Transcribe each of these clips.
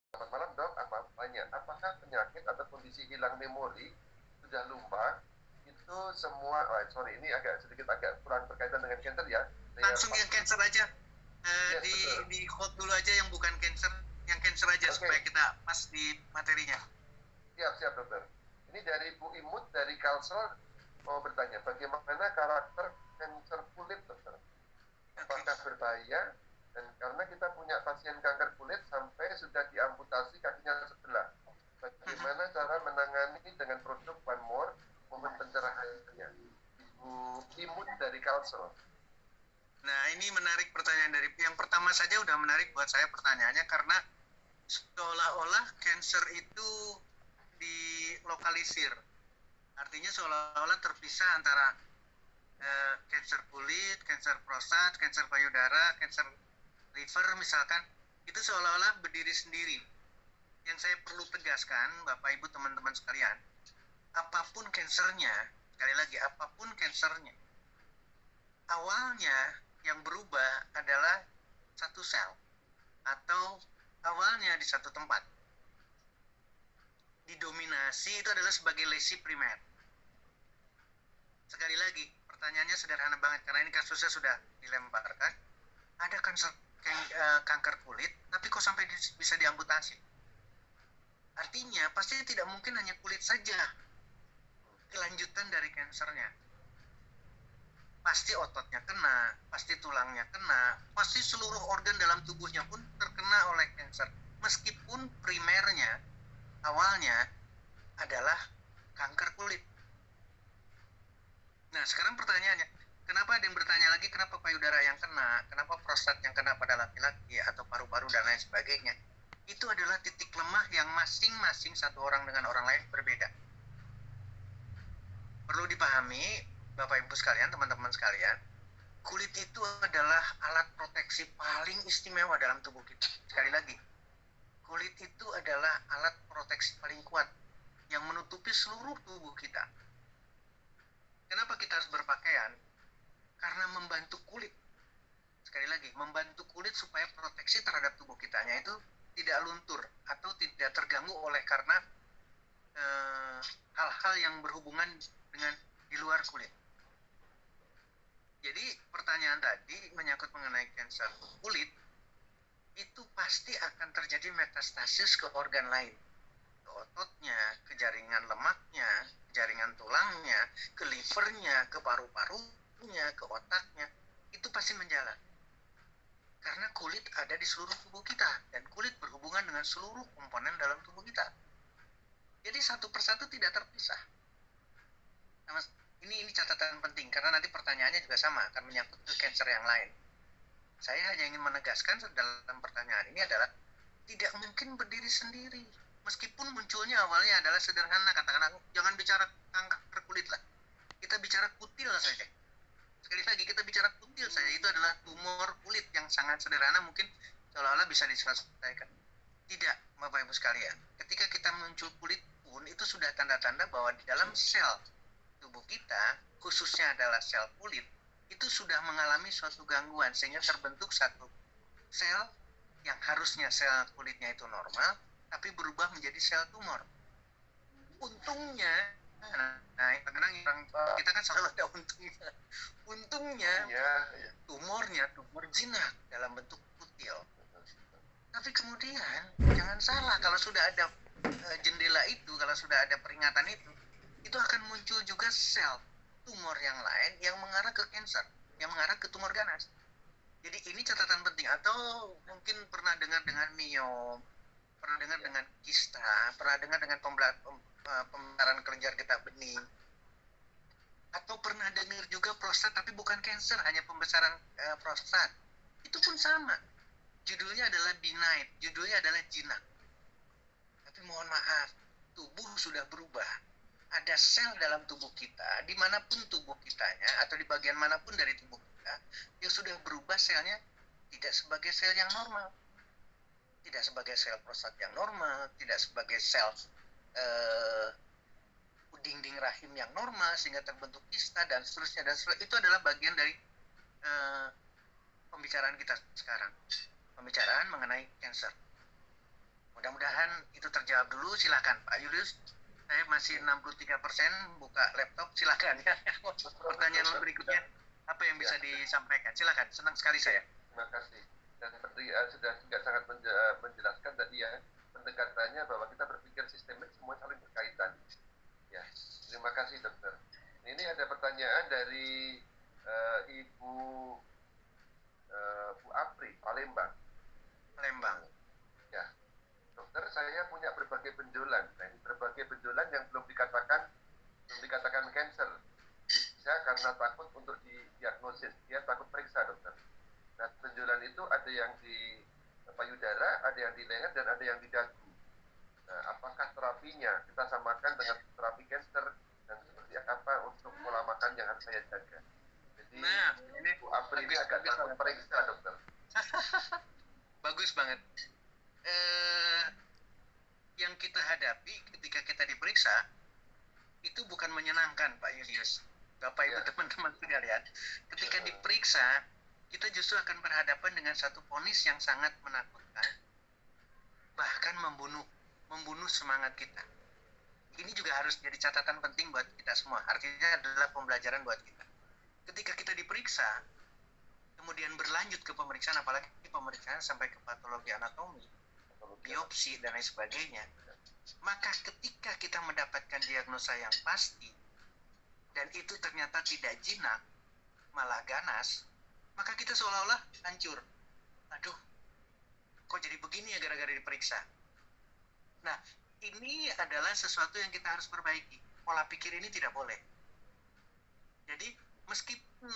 Selamat malam dok, apakah penyakit atau kondisi hilang memori sudah lumpuh itu semua, ini agak kurang berkaitan dengan cancer ya. Langsung yang cancer aja. Yes, betul. Di hold dulu aja yang bukan cancer, yang cancer aja Oke, supaya kita pas di materinya. siap dokter. Ini dari Bu Imut dari Kalsel mau bertanya, bagaimana karakter kanker kulit dokter? Oke. Apakah berbahaya? Dan karena kita punya pasien kanker kulit sampai sudah diamputasi kakinya sebelah. Bagaimana cara menangani dengan produk One More? Mohon pencerahannya. Ibu Imut dari Kalsel. Nah, ini menarik pertanyaan dari yang pertama saja udah menarik buat saya pertanyaannya karena seolah-olah cancer itu dilokalisir. Artinya seolah-olah terpisah antara cancer kulit, cancer prostat, cancer payudara, cancer liver misalkan, itu seolah-olah berdiri sendiri. Yang saya perlu tegaskan, Bapak Ibu teman-teman sekalian, apapun kansernya, sekali lagi apapun kansernya, awalnya yang berubah adalah satu sel atau awalnya di satu tempat. Didominasi itu adalah sebagai lesi primer. Sekali lagi, pertanyaannya sederhana banget karena ini kasusnya sudah dilemparkan. Ada kanker kulit, tapi kok sampai bisa diamputasi? Artinya pasti tidak mungkin hanya kulit saja kelanjutan dari kansernya. Pasti ototnya kena, pasti tulangnya kena, pasti seluruh organ dalam tubuhnya pun terkena oleh kanker. Meskipun primernya, awalnya adalah kanker kulit. Nah, sekarang pertanyaannya, kenapa ada yang bertanya lagi, kenapa payudara yang kena, kenapa prostat yang kena pada laki-laki, atau paru-paru dan lain sebagainya. Itu adalah titik lemah yang masing-masing satu orang dengan orang lain berbeda. Perlu dipahami, Bapak Ibu sekalian, teman-teman sekalian, kulit itu adalah alat proteksi paling istimewa dalam tubuh kita. Sekali lagi, kulit itu adalah alat proteksi paling kuat yang menutupi seluruh tubuh kita. Kenapa kita harus berpakaian? Karena membantu kulit. Sekali lagi, membantu kulit supaya proteksi terhadap tubuh kitanya itu tidak luntur atau tidak terganggu oleh karena hal-hal yang berhubungan dengan di luar kulit. Jadi pertanyaan tadi menyangkut mengenai kanker kulit, itu pasti akan terjadi metastasis ke organ lain, ke ototnya, ke jaringan lemaknya, ke jaringan tulangnya, ke livernya, ke paru-parunya, ke otaknya, itu pasti menjalar. Karena kulit ada di seluruh tubuh kita, dan kulit berhubungan dengan seluruh komponen dalam tubuh kita. Jadi satu persatu tidak terpisah. Nah, ini catatan penting, karena nanti pertanyaannya juga sama, akan menyangkut ke kanker yang lain. Saya hanya ingin menegaskan dalam pertanyaan ini adalah tidak mungkin berdiri sendiri. Meskipun munculnya awalnya adalah sederhana, katakanlah jangan bicara kanker kulit lah. Kita bicara kutil saja. Sekali lagi kita bicara kutil saja, itu adalah tumor kulit yang sangat sederhana, mungkin seolah-olah bisa diselesaikan. Tidak, Bapak Ibu sekalian. Ketika kita muncul kulit pun, itu sudah tanda-tanda bahwa di dalam sel tubuh kita, khususnya adalah sel kulit, itu sudah mengalami suatu gangguan sehingga terbentuk satu sel yang harusnya sel kulitnya itu normal tapi berubah menjadi sel tumor. Untungnya, nah kadang kita kan selalu ada untungnya tumornya tumor jinak dalam bentuk kutil. Tapi kemudian jangan salah, kalau sudah ada jendela itu, kalau sudah ada peringatan itu akan muncul juga sel tumor yang lain yang mengarah ke kanker, yang mengarah ke tumor ganas. Jadi ini catatan penting. Atau mungkin pernah dengar dengan miom, pernah dengar dengan kista, pernah dengar dengan pembentaran kelenjar getah bening, atau pernah dengar juga prostat tapi bukan kanker, hanya pembesaran prostat. Itu pun sama. Judulnya adalah benign, judulnya adalah jinak. Tapi mohon maaf, tubuh sudah berubah. Ada sel dalam tubuh kita, dimanapun tubuh kitanya, atau di bagian manapun dari tubuh kita, yang sudah berubah selnya tidak sebagai sel yang normal. Tidak sebagai sel prostat yang normal, tidak sebagai sel dinding rahim yang normal, sehingga terbentuk kista, dan seterusnya. Dan seterusnya. Itu adalah bagian dari pembicaraan kita sekarang. Pembicaraan mengenai kanker. Mudah-mudahan itu terjawab dulu. Silakan Pak Julius. Saya masih 63% buka laptop. Silakan ya. Pertanyaan berikutnya apa yang bisa disampaikan? Silakan. Senang sekali saya. Terima kasih. Dan seperti sudah juga sangat menjelaskan tadi ya, pendekatannya bahwa kita berpikir sistemik, semua saling berkaitan. Ya, terima kasih dokter. Ini ada pertanyaan dari Ibu Bu Apri, Palembang. Ya, dokter, saya punya berbagai benjolan. Nah, ini berbagai benjolan yang belum dikatakan cancer. Bisa karena takut untuk didiagnosis. Dia takut periksa, dokter. Nah, benjolan itu ada yang di payudara, ada yang di leher, dan ada yang di dagu. Nah, apakah terapinya kita samakan dengan terapi cancer, dan seperti apa untuk pola makan yang harus saya jaga? Jadi, ini Bu Apri ini agak takut periksa, dokter. Bagus banget. Yang kita hadapi ketika kita diperiksa itu bukan menyenangkan, Pak Julius, Bapak Ibu teman-teman sekalian. Ketika diperiksa, kita justru akan berhadapan dengan satu vonis yang sangat menakutkan, bahkan membunuh semangat kita. Ini juga harus jadi catatan penting buat kita semua. Artinya adalah pembelajaran buat kita. Ketika kita diperiksa, kemudian berlanjut ke pemeriksaan, apalagi pemeriksaan sampai ke patologi anatomi, biopsi dan lain sebagainya, maka ketika kita mendapatkan diagnosa yang pasti dan itu ternyata tidak jinak, malah ganas, maka kita seolah-olah hancur. Aduh, kok jadi begini ya gara-gara diperiksa. Nah, ini adalah sesuatu yang kita harus perbaiki. Pola pikir ini tidak boleh. Jadi meskipun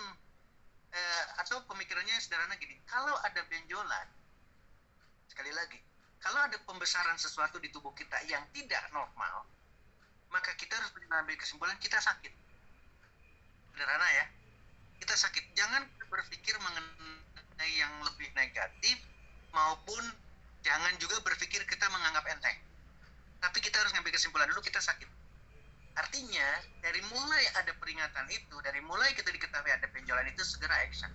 atau pemikirannya sederhana gini, kalau ada benjolan, sekali lagi, kalau ada pembesaran sesuatu di tubuh kita yang tidak normal, maka kita harus mengambil kesimpulan kita sakit. Sederhana ya, kita sakit. Jangan berpikir mengenai yang lebih negatif, maupun jangan juga berpikir kita menganggap enteng. Tapi kita harus ngambil kesimpulan dulu kita sakit. Artinya, dari mulai ada peringatan itu, dari mulai kita diketahui ada benjolan itu, segera action.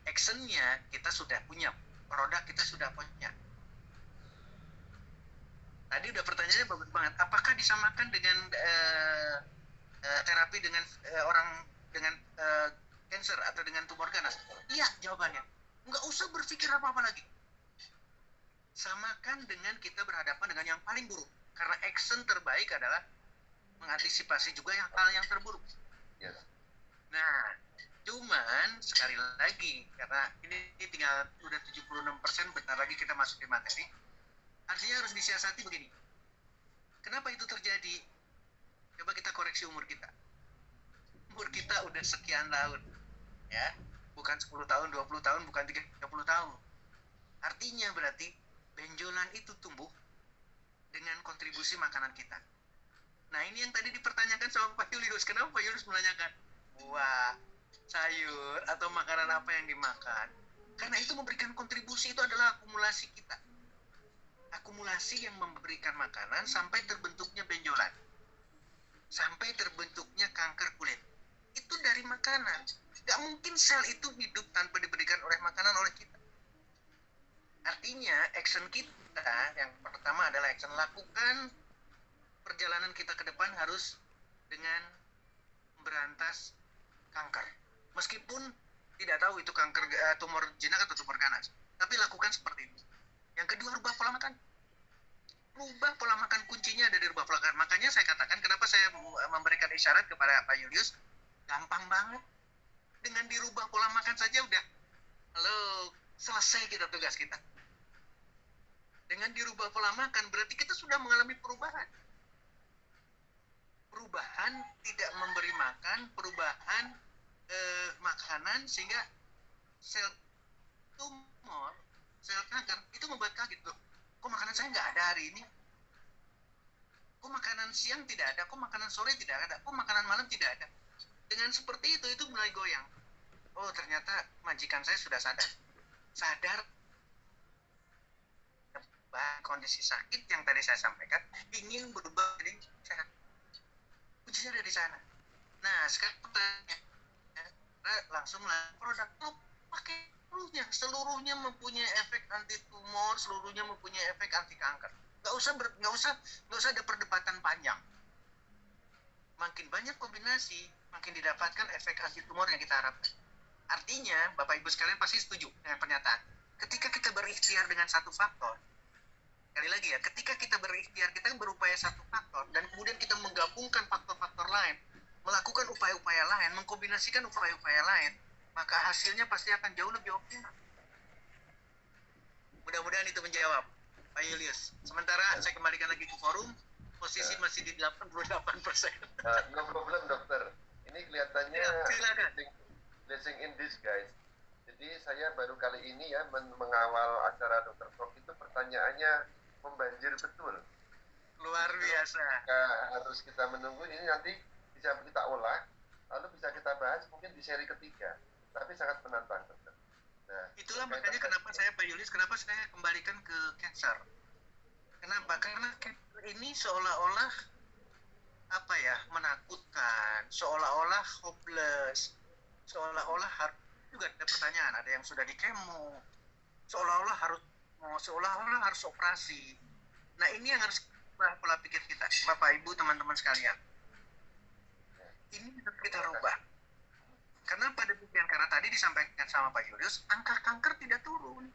Actionnya kita sudah punya, produk kita sudah punya. Tadi udah pertanyaannya bagus banget. Apakah disamakan dengan terapi dengan orang dengan cancer atau dengan tumor ganas? Iya, jawabannya. Nggak usah berpikir apa-apa lagi. Samakan dengan kita berhadapan dengan yang paling buruk. Karena action terbaik adalah mengantisipasi juga hal yang terburuk. Yes. Nah, cuman sekali lagi, karena ini tinggal udah 76%, bentar lagi kita masuk di materi. Artinya harus disiasati begini. Kenapa itu terjadi? Coba kita koreksi umur kita. Umur kita udah sekian tahun. Ya, bukan 10 tahun, 20 tahun, bukan 30 tahun. Artinya berarti benjolan itu tumbuh dengan kontribusi makanan kita. Nah, ini yang tadi dipertanyakan sama Pak Julius. Kenapa Pak Julius menanyakan buah, sayur, atau makanan apa yang dimakan? Karena itu memberikan kontribusi, itu adalah akumulasi kita. Akumulasi yang memberikan makanan sampai terbentuknya benjolan. Sampai terbentuknya kanker kulit. Itu dari makanan. Gak mungkin sel itu hidup tanpa diberikan oleh makanan oleh kita. Artinya, action kita yang pertama adalah action lakukan perjalanan kita ke depan harus dengan berantas kanker. Meskipun tidak tahu itu kanker tumor jinak atau tumor ganas, tapi lakukan seperti itu. Yang kedua, rubah pola makan. Rubah pola makan, kuncinya ada di rubah pola makan. Makanya saya katakan kenapa saya memberikan isyarat kepada Pak Julius, gampang banget. Dengan dirubah pola makan saja udah, selesai kita tugas kita. Dengan dirubah pola makan berarti kita sudah mengalami perubahan. Perubahan tidak memberi makan, perubahan makanan sehingga sel tumor, sel kanker itu membuat kaget loh. Kok makanan saya nggak ada hari ini? Kok makanan siang tidak ada? Kok makanan sore tidak ada? Kok makanan malam tidak ada? Dengan seperti itu mulai goyang. Oh, ternyata majikan saya sudah sadar kondisi sakit yang tadi saya sampaikan, ingin berubah jadi sehat. Kuncinya ada di sana. Nah, sekarang langsung produk pakai seluruhnya mempunyai efek anti tumor, seluruhnya mempunyai efek anti kanker. Nggak usah ada perdebatan panjang. Makin banyak kombinasi, makin didapatkan efek anti tumor yang kita harapkan. Artinya, Bapak Ibu sekalian pasti setuju dengan pernyataan. Ketika kita berikhtiar dengan satu faktor, sekali lagi ya, ketika kita berikhtiar, kita berupaya satu faktor, dan kemudian kita menggabungkan faktor-faktor lain, melakukan upaya-upaya lain, mengkombinasikan upaya-upaya lain, maka hasilnya pasti akan jauh lebih optimal. Mudah-mudahan itu menjawab, Pak Julius. Sementara saya kembalikan lagi ke forum, posisi masih di 88%. No problem, dokter. Ini kelihatannya silakan. Blessing in disguise. Jadi saya baru kali ini ya mengawal acara Dokter Talk itu pertanyaannya membanjir betul. Luar biasa. Harus kita menunggu ini nanti bisa kita olah, lalu bisa kita bahas mungkin di seri ketiga. Tapi sangat menantang, dokter. Nah, itulah makanya kenapa saya, Pak Julius, kenapa saya kembalikan ke cancer. Kenapa? Karena cancer ini seolah-olah apa ya, menakutkan, seolah-olah hopeless, seolah-olah juga ada pertanyaan, ada yang sudah di kemo, seolah-olah harus operasi. Nah, ini yang harus pola pikir kita, Bapak Ibu, teman-teman sekalian. Ini harus kita rubah. Kenapa demikian? Karena tadi disampaikan sama Pak Julius, angka kanker tidak turun.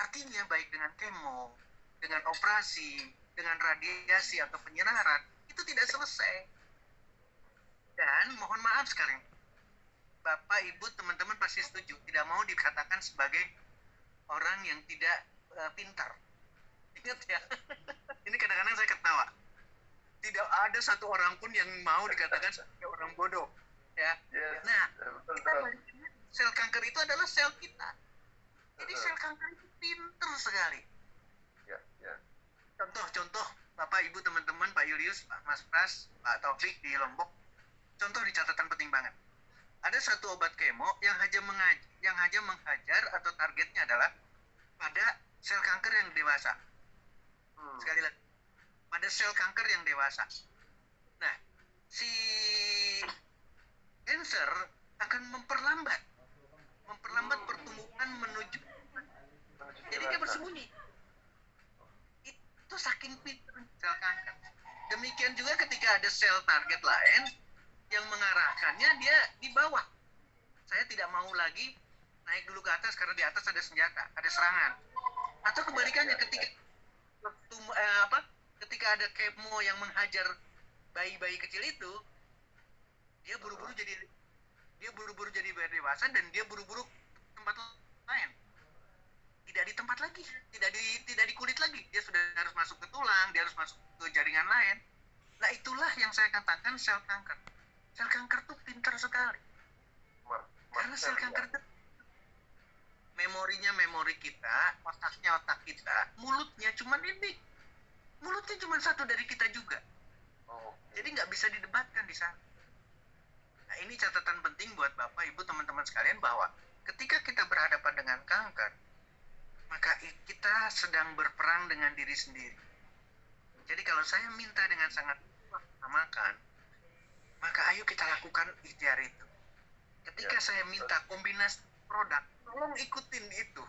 Artinya baik dengan kemo, dengan operasi, dengan radiasi atau penyinaran, itu tidak selesai. Dan mohon maaf sekali, Bapak, Ibu, teman-teman pasti setuju, tidak mau dikatakan sebagai orang yang tidak pintar. Ingat ya, ini kadang-kadang saya ketawa. Tidak ada satu orang pun yang mau dikatakan sebagai orang bodoh. Ya. Nah, sel kanker itu adalah sel kita. Jadi sel kanker itu pintar sekali. Contoh, Bapak, Ibu, teman-teman, Pak Julius, Pak Mas Pras, Pak Taufik di Lombok. Contoh di catatan penting banget. Ada satu obat kemo yang hanya menghajar atau targetnya adalah pada sel kanker yang dewasa. Sekali lagi, pada sel kanker yang dewasa. Nah, si cancer akan memperlambat pertumbuhan menuju, jadi dia bersembunyi. Itu saking pintar sel kanker. Demikian juga ketika ada sel target lain yang mengarahkannya, dia di bawah. Saya tidak mau lagi naik dulu ke atas karena di atas ada senjata, ada serangan. Atau kebalikannya, ketika ada kemo yang menghajar bayi-bayi kecil itu, dia buru-buru jadi dewasa dan dia buru-buru tempat lain. Tidak di tempat lagi, tidak di kulit lagi. Dia sudah harus masuk ke tulang, dia harus masuk ke jaringan lain. Nah, itulah yang saya katakan sel kanker. Sel kanker tuh pintar sekali. Karena sel kanker itu memori kita, otak kita, mulutnya cuma ini. Mulutnya cuma satu dari kita juga. Jadi nggak bisa didebatkan di sana. Nah, ini catatan penting buat Bapak, Ibu, teman-teman sekalian, bahwa ketika kita berhadapan dengan kanker, maka kita sedang berperang dengan diri sendiri. Jadi kalau saya minta dengan sangat makan, maka ayo kita lakukan ikhtiar itu. Ketika saya minta kombinasi produk, tolong ikutin itu.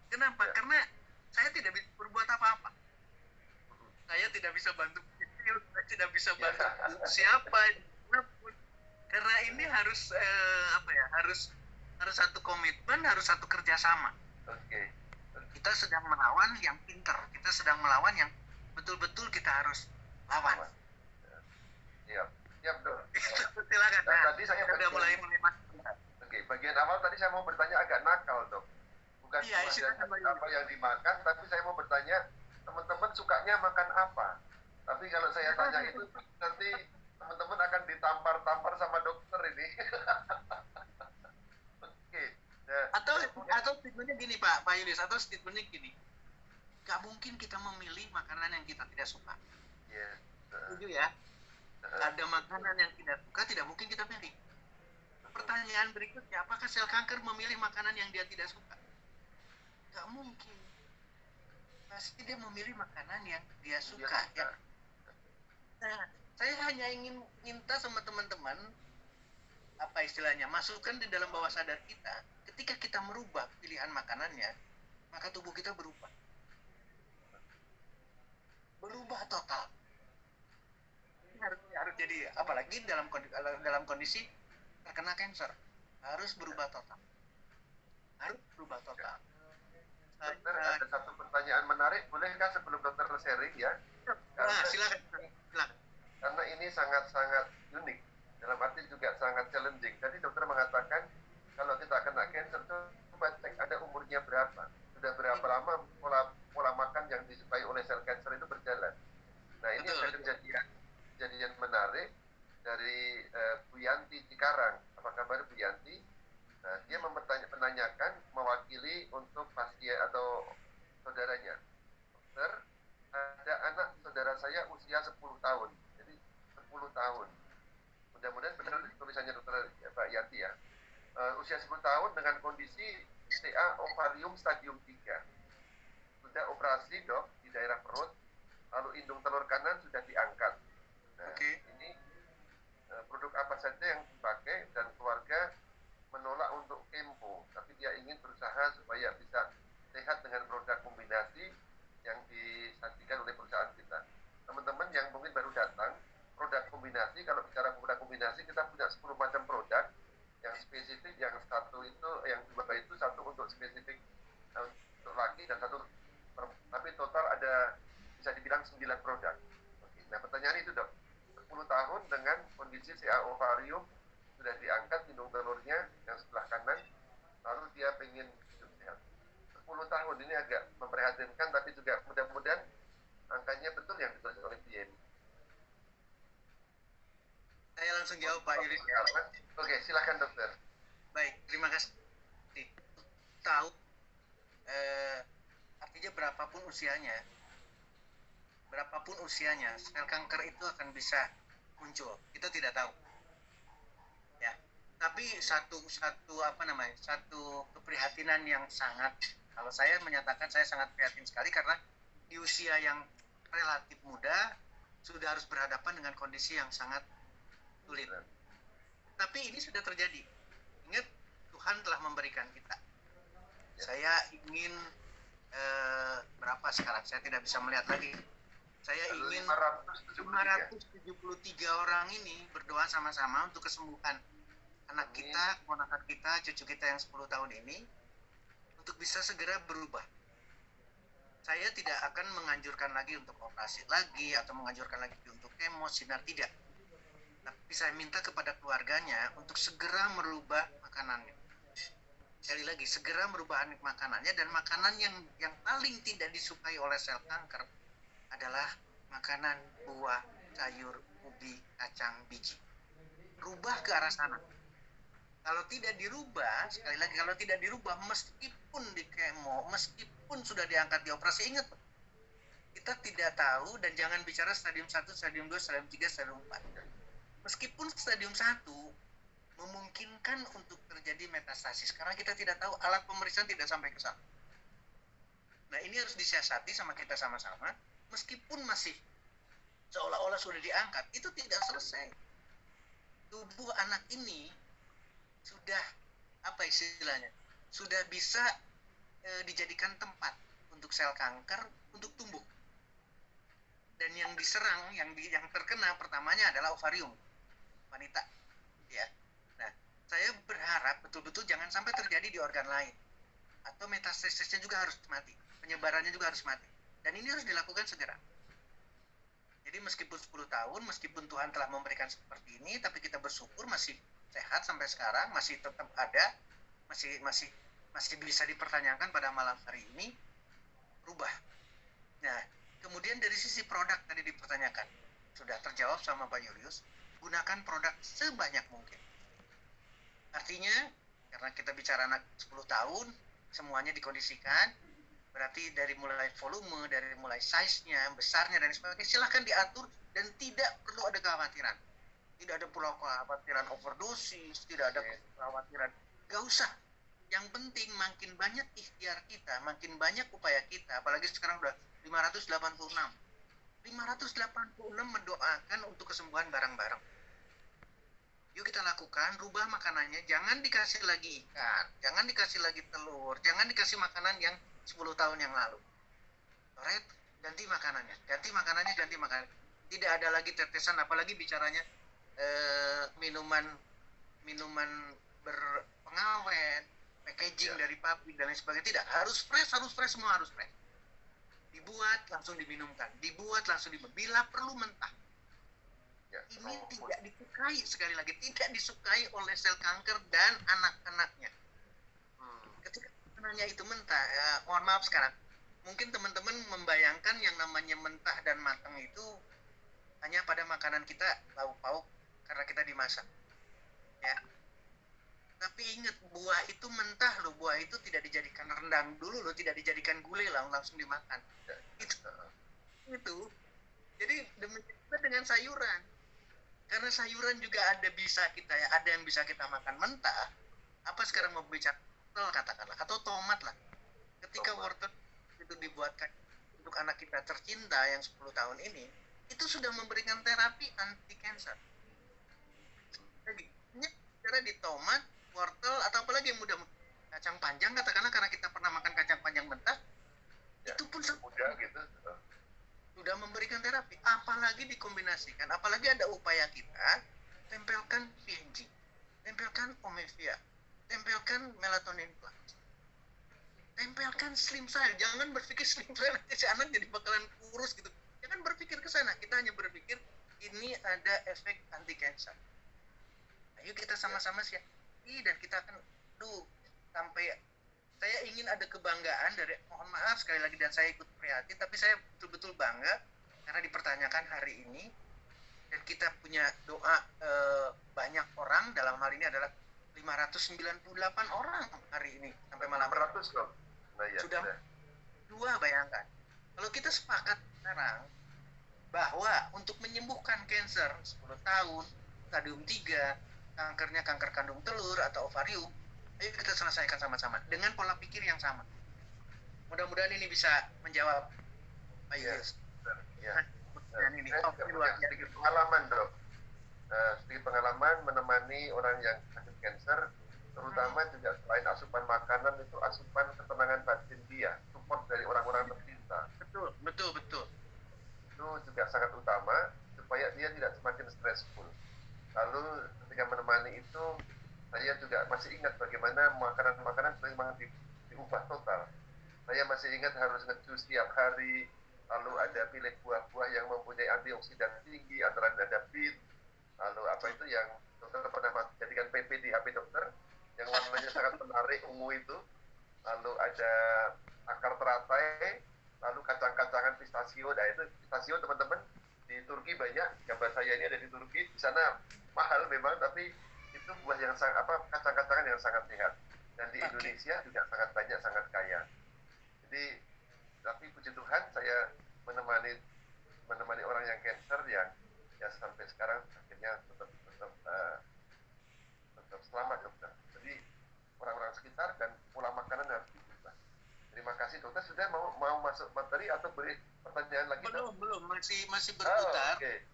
Kenapa? Karena saya tidak bisa berbuat apa-apa. Saya tidak bisa bantu saya tidak bisa bantu siapa pun. Karena ini harus harus satu komitmen, harus satu kerjasama. Kita sedang melawan yang pintar, kita sedang melawan yang betul-betul kita harus lawan. Siap, Dok. Silakan. Nah, tadi saya sudah mulai bagian awal tadi saya mau bertanya agak nakal, Dok. Bukan apa yang dimakan, tapi saya mau bertanya teman-teman sukanya makan apa. Tapi kalau saya tanya itu nanti teman-teman akan ditampar-tampar sama dokter ini. Atau statementnya gini, Pak Julius, atau statementnya gini, gak mungkin kita memilih makanan yang kita tidak suka. Setuju ya? Ada makanan yang tidak suka, tidak mungkin kita pilih. Pertanyaan berikutnya, apakah sel kanker memilih makanan yang dia tidak suka? Gak mungkin. Pasti dia memilih makanan yang dia suka. Nah, saya hanya ingin minta sama teman-teman, apa istilahnya, masukkan di dalam bawah sadar kita, ketika kita merubah pilihan makanannya, maka tubuh kita berubah total. Harus jadi, apalagi dalam kondisi terkena kanker, harus berubah total. Dokter, ada satu pertanyaan menarik, bolehkah sebelum dokter sharing ya? Silakan. Karena ini sangat-sangat unik, dalam arti juga sangat challenging. Tadi dokter mengatakan kalau kita kena cancer, coba cek ada umurnya berapa, sudah berapa lama pola makan yang disukai oleh sel cancer itu berjalan. Nah, ini ada kejadian menarik dari Bu Yanti Cikarang. Apa kabar Bu Yanti? Nah, dia menanyakan mewakili untuk pasien atau saudaranya. Dokter, ada anak saudara saya usia 10 tahun. Jadi 10 tahun. Mudah-mudahan benar tulisannya dokter Pak Yanti ya. Usia 10 tahun dengan kondisi TA ovarium stadium 3. Sudah operasi dok di daerah perut, lalu indung telur kanan sudah diangkat. Nah, ini produk apa saja yang dipakai dan keluarga menolak untuk kempo, tapi dia ingin berusaha supaya bisa sehat dengan produk kombinasi yang disajikan oleh perusahaan kita. Teman-teman yang mungkin baru datang, produk kombinasi, kalau bicara produk kombinasi, kita punya 10 macam produk yang spesifik, yang satu itu, yang dua itu satu untuk spesifik untuk laki dan satu, tapi total ada bisa dibilang 9 produk. Oke. Nah, pertanyaan itu dok, 10 tahun dengan kondisi CA ovarium sudah diangkat indung telurnya yang sebelah kanan, lalu dia pengen hidup sehat. 10 tahun ini agak memprihatinkan, tapi juga mudah-mudahan angkanya betul yang ditulis oleh Yeni. Saya langsung jawab Pak Yuri. Oke, silakan dokter. Baik, terima kasih. Tahu artinya berapapun usianya, sel kanker itu akan bisa muncul. Kita tidak tahu. Ya. Tapi satu keprihatinan yang sangat, kalau saya menyatakan saya sangat prihatin sekali karena di usia yang relatif muda sudah harus berhadapan dengan kondisi yang sangat sulit. Tapi ini sudah terjadi. Ingat, Tuhan telah memberikan kita. Saya ingin berapa sekarang? Saya tidak bisa melihat lagi. Saya ingin 573 orang ini berdoa sama-sama untuk kesembuhan anak kita, keponakan kita, cucu kita yang 10 tahun ini untuk bisa segera berubah. Saya tidak akan menganjurkan lagi untuk operasi lagi atau menganjurkan lagi untuk kemo, sinar, tidak. Tapi saya minta kepada keluarganya untuk segera merubah makanannya. Sekali lagi, segera merubah makanannya, dan makanan yang paling tidak disukai oleh sel kanker adalah makanan buah, sayur, ubi, kacang, biji. Rubah ke arah sana. Kalau tidak dirubah, sekali lagi, kalau tidak dirubah, meskipun di kemo, meskipun sudah diangkat di operasi, ingat, kita tidak tahu, dan jangan bicara stadium 1, stadium 2, stadium 3, stadium 4. Meskipun stadium 1 memungkinkan untuk terjadi metastasis, karena kita tidak tahu, alat pemeriksaan tidak sampai ke sana. Nah, ini harus disiasati sama kita sama-sama, meskipun masih seolah-olah sudah diangkat, itu tidak selesai. Tubuh anak ini sudah, apa istilahnya, sudah bisa dijadikan tempat untuk sel kanker untuk tumbuh. Dan yang diserang, yang terkena pertamanya adalah ovarium wanita, ya. Nah, saya berharap betul-betul jangan sampai terjadi di organ lain, atau metastasisnya juga harus mati, penyebarannya juga harus mati, dan ini harus dilakukan segera. Jadi meskipun 10 tahun, meskipun Tuhan telah memberikan seperti ini, tapi kita bersyukur masih sehat sampai sekarang, masih tetap ada, masih bisa dipertanyakan pada malam hari ini, rubah. Nah, kemudian dari sisi produk tadi dipertanyakan, sudah terjawab sama Pak Julius, gunakan produk sebanyak mungkin. Artinya, karena kita bicara anak 10 tahun, semuanya dikondisikan, berarti dari mulai volume, dari mulai size-nya, besarnya, dan sebagainya, silahkan diatur dan tidak perlu ada kekhawatiran. Tidak ada perlu kekhawatiran overdosis, tidak ada kekhawatiran, gak usah. Yang penting makin banyak ikhtiar kita, makin banyak upaya kita, apalagi sekarang udah 586 mendoakan untuk kesembuhan bareng-bareng. Yuk kita lakukan, rubah makanannya, jangan dikasih lagi ikan, jangan dikasih lagi telur, jangan dikasih makanan yang 10 tahun yang lalu. Alright, ganti makanannya, ganti makanannya, ganti makanan. Tidak ada lagi tetesan, apalagi bicaranya minuman minuman berpengawet, packaging dari pabrik dan lain sebagainya. Tidak, harus fresh, semua harus fresh. Dibuat langsung diminumkan, dibuat langsung diminum. Bila perlu mentah. Ini tidak disukai, sekali lagi tidak disukai oleh sel kanker dan anak-anaknya. Ketika makanannya itu mentah, mohon maaf sekarang, mungkin teman-teman membayangkan yang namanya mentah dan matang itu hanya pada makanan kita lauk pauk karena kita dimasak, ya. Tapi ingat, buah itu mentah loh, buah itu tidak dijadikan rendang dulu loh, tidak dijadikan gulai lah langsung dimakan. Itu. Jadi demikian dengan sayuran. Karena sayuran juga ada bisa kita ya, ada yang bisa kita makan mentah. Apa sekarang mau bicara wortel katakanlah, atau tomat lah. Ketika wortel itu dibuatkan untuk anak kita tercinta yang 10 tahun ini, itu sudah memberikan terapi anti kanker. Jadi, cara di tomat, wortel, atau apalagi yang mudah, kacang panjang katakanlah, karena kita pernah makan kacang panjang mentah, ya, itu pun mudah gitu. Sudah memberikan terapi, apalagi dikombinasikan, apalagi ada upaya kita tempelkan PNG, tempelkan omevia, tempelkan melatonin plus, tempelkan slim cell. Jangan berpikir slim cell nanti si anak jadi bakalan kurus gitu, jangan berpikir ke sana. Kita hanya berpikir ini ada efek anti kanker. Ayo kita sama-sama siap, dan kita akan sampai. Saya ingin ada kebanggaan dari, mohon maaf sekali lagi dan saya ikut prihatin, tapi saya betul-betul bangga karena dipertanyakan hari ini, dan kita punya doa banyak orang, dalam hal ini adalah 598 orang hari ini sampai malam 600 loh. Nah, ya, sudah dua, bayangkan. Kalau kita sepakat sekarang bahwa untuk menyembuhkan kanker 10 tahun, stadium 3, kankernya kanker kandung telur atau ovarium, ayo kita selesaikan sama-sama dengan pola pikir yang sama. Mudah-mudahan ini bisa menjawab Pak Yulis. Ya. Sedikit pengalaman, Dok. Sedikit pengalaman menemani orang yang sakit kanker, terutama juga selain asupan makanan, itu asupan ketenangan batin dia, support dari orang-orang tercinta. Betul. Itu juga sangat utama supaya dia tidak semakin stressful. Lalu ketika menemani itu, saya juga masih ingat bagaimana makanan-makanan memang diubah total. Saya masih ingat harus ngejus setiap hari, lalu ada pilih buah-buah yang mempunyai antioksidan tinggi, antara ada beet, lalu apa itu yang dokter pernah jadikan PP di HP dokter, yang warnanya sangat menarik, ungu itu, lalu ada akar teratai, lalu kacang-kacangan pistachio. Nah itu pistachio teman-teman, di Turki banyak, gambar saya ini ada di Turki, di sana mahal memang, tapi itu buah yang sangat kacang-kacangan yang sangat sehat, dan di Indonesia juga sangat banyak, sangat kaya. Jadi tapi puji Tuhan saya menemani orang yang kanker yang ya sampai sekarang akhirnya tetap selamat, dokter. Jadi orang-orang sekitar dan pola makanan harus diubah. Terima kasih, dokter. Sudah mau masuk materi atau beri pertanyaan lagi? Belum, masih berputar. Okay.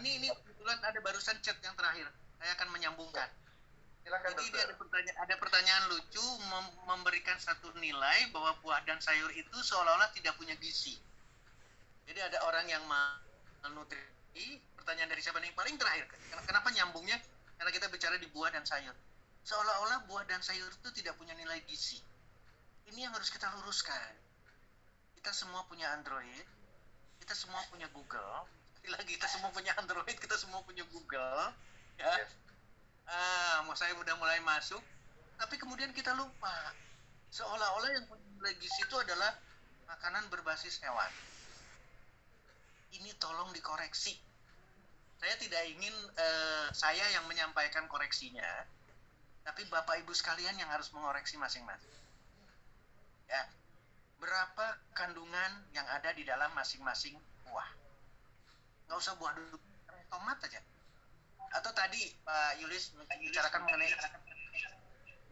Ini kebetulan ada barusan chat yang terakhir. Saya akan menyambungkan. Silakan, jadi ini ada pertanyaan lucu, memberikan satu nilai bahwa buah dan sayur itu seolah-olah tidak punya gizi. Jadi ada orang yang malnutrisi. Pertanyaan dari siapa nih? Paling terakhir. Kenapa nyambungnya? Karena kita bicara di buah dan sayur. Seolah-olah buah dan sayur itu tidak punya nilai gizi. Ini yang harus kita luruskan. Kita semua punya Android, kita semua punya Google. Lagi kita semua punya Android, kita semua punya Google, ya. Yes. Saya udah mulai masuk, tapi kemudian kita lupa. Seolah-olah yang punya nilai gizi itu adalah makanan berbasis hewan. Ini tolong dikoreksi. Saya tidak ingin saya yang menyampaikan koreksinya, tapi Bapak Ibu sekalian yang harus mengoreksi masing-masing. Ya, berapa kandungan yang ada di dalam masing-masing buah? Nggak usah buah dulu, tomat aja. Atau tadi Pak Yulis bicarakan mengenai.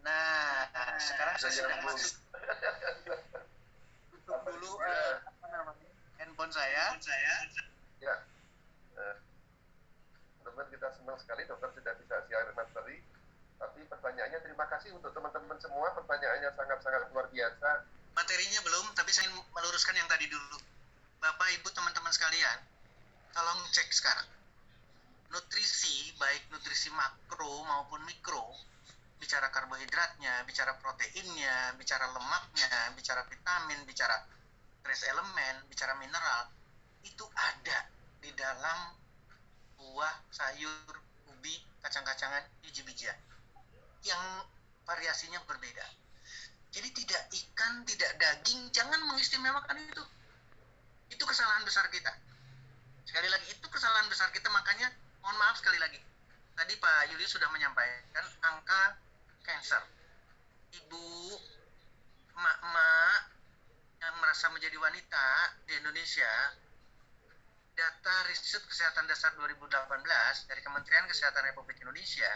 Nah, sekarang saya sudah masuk. Tutup dulu handphone saya. Ya, teman-teman, kita senang sekali dokter sudah bisa saya ingin meluruskan yang tadi dulu. Bapak, Ibu, teman-teman sekalian, tolong cek sekarang. Nutrisi, baik nutrisi makro maupun mikro, bicara karbohidratnya, bicara proteinnya, bicara lemaknya, bicara vitamin, bicara trace elemen, bicara mineral, itu ada di dalam buah, sayur, ubi, kacang-kacangan, biji-bijian yang variasinya berbeda. Jadi tidak ikan, tidak daging, jangan mengistimewakan itu. Itu kesalahan besar kita. Sekali lagi, itu kesalahan besar kita, makanya mohon maaf sekali lagi. Tadi Pak Julius sudah menyampaikan angka cancer. Ibu, emak-emak yang merasa menjadi wanita di Indonesia, data riset kesehatan dasar 2018 dari Kementerian Kesehatan Republik Indonesia,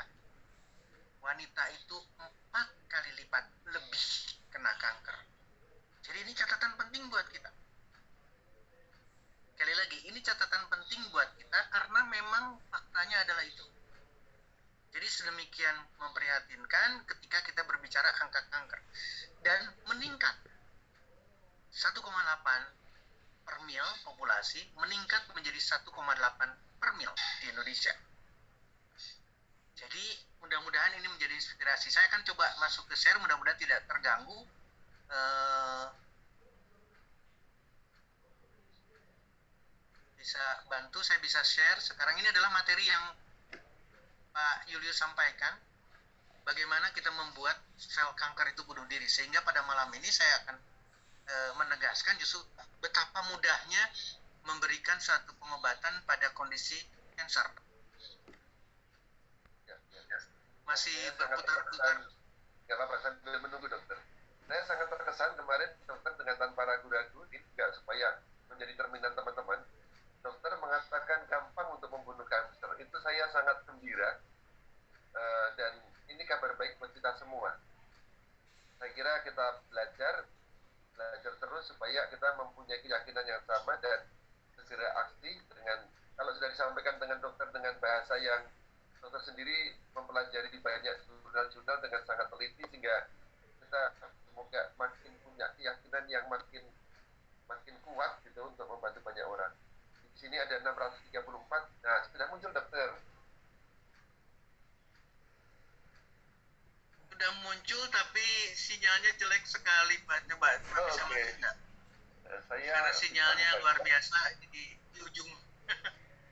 wanita itu 4 kali lipat lebih kena kanker. Jadi ini catatan penting buat kita. Sekali lagi, ini catatan penting buat kita karena memang faktanya adalah itu. Jadi sedemikian memprihatinkan ketika kita berbicara angka kanker. Dan meningkat 1,8 per mil populasi, meningkat menjadi 1,8 per mil di Indonesia. Jadi mudah-mudahan ini menjadi inspirasi. Saya akan coba masuk ke share, mudah-mudahan tidak terganggu. Bisa bantu, saya bisa share. Sekarang ini adalah materi yang Pak Julius sampaikan. Bagaimana kita membuat sel kanker itu bunuh diri. Sehingga pada malam ini saya akan menegaskan justru betapa mudahnya memberikan suatu pengobatan pada kondisi kanker. Masih berputar-putar. Gak apa-apa, sambil menunggu dokter. Saya sangat terkesan kemarin dokter dengan tanpa ragu-ragu, ini juga supaya menjadi cerminan teman-teman. Dokter mengatakan gampang untuk membunuh kanker. Itu saya sangat gembira. Dan ini kabar baik buat kita semua. Saya kira kita belajar terus supaya kita mempunyai keyakinan yang sama dan segera aksi dengan, kalau sudah disampaikan dengan dokter dengan bahasa yang dokter sendiri mempelajari banyak jurnal-jurnal dengan sangat teliti, sehingga kita semoga makin punya keyakinan yang makin kuat gitu untuk membantu banyak orang. Di sini ada 634. Nah, sudah muncul dokter. Sudah muncul tapi sinyalnya jelek sekali Pak. Coba bisa melihat enggak? Karena sinyalnya luar biasa di ujung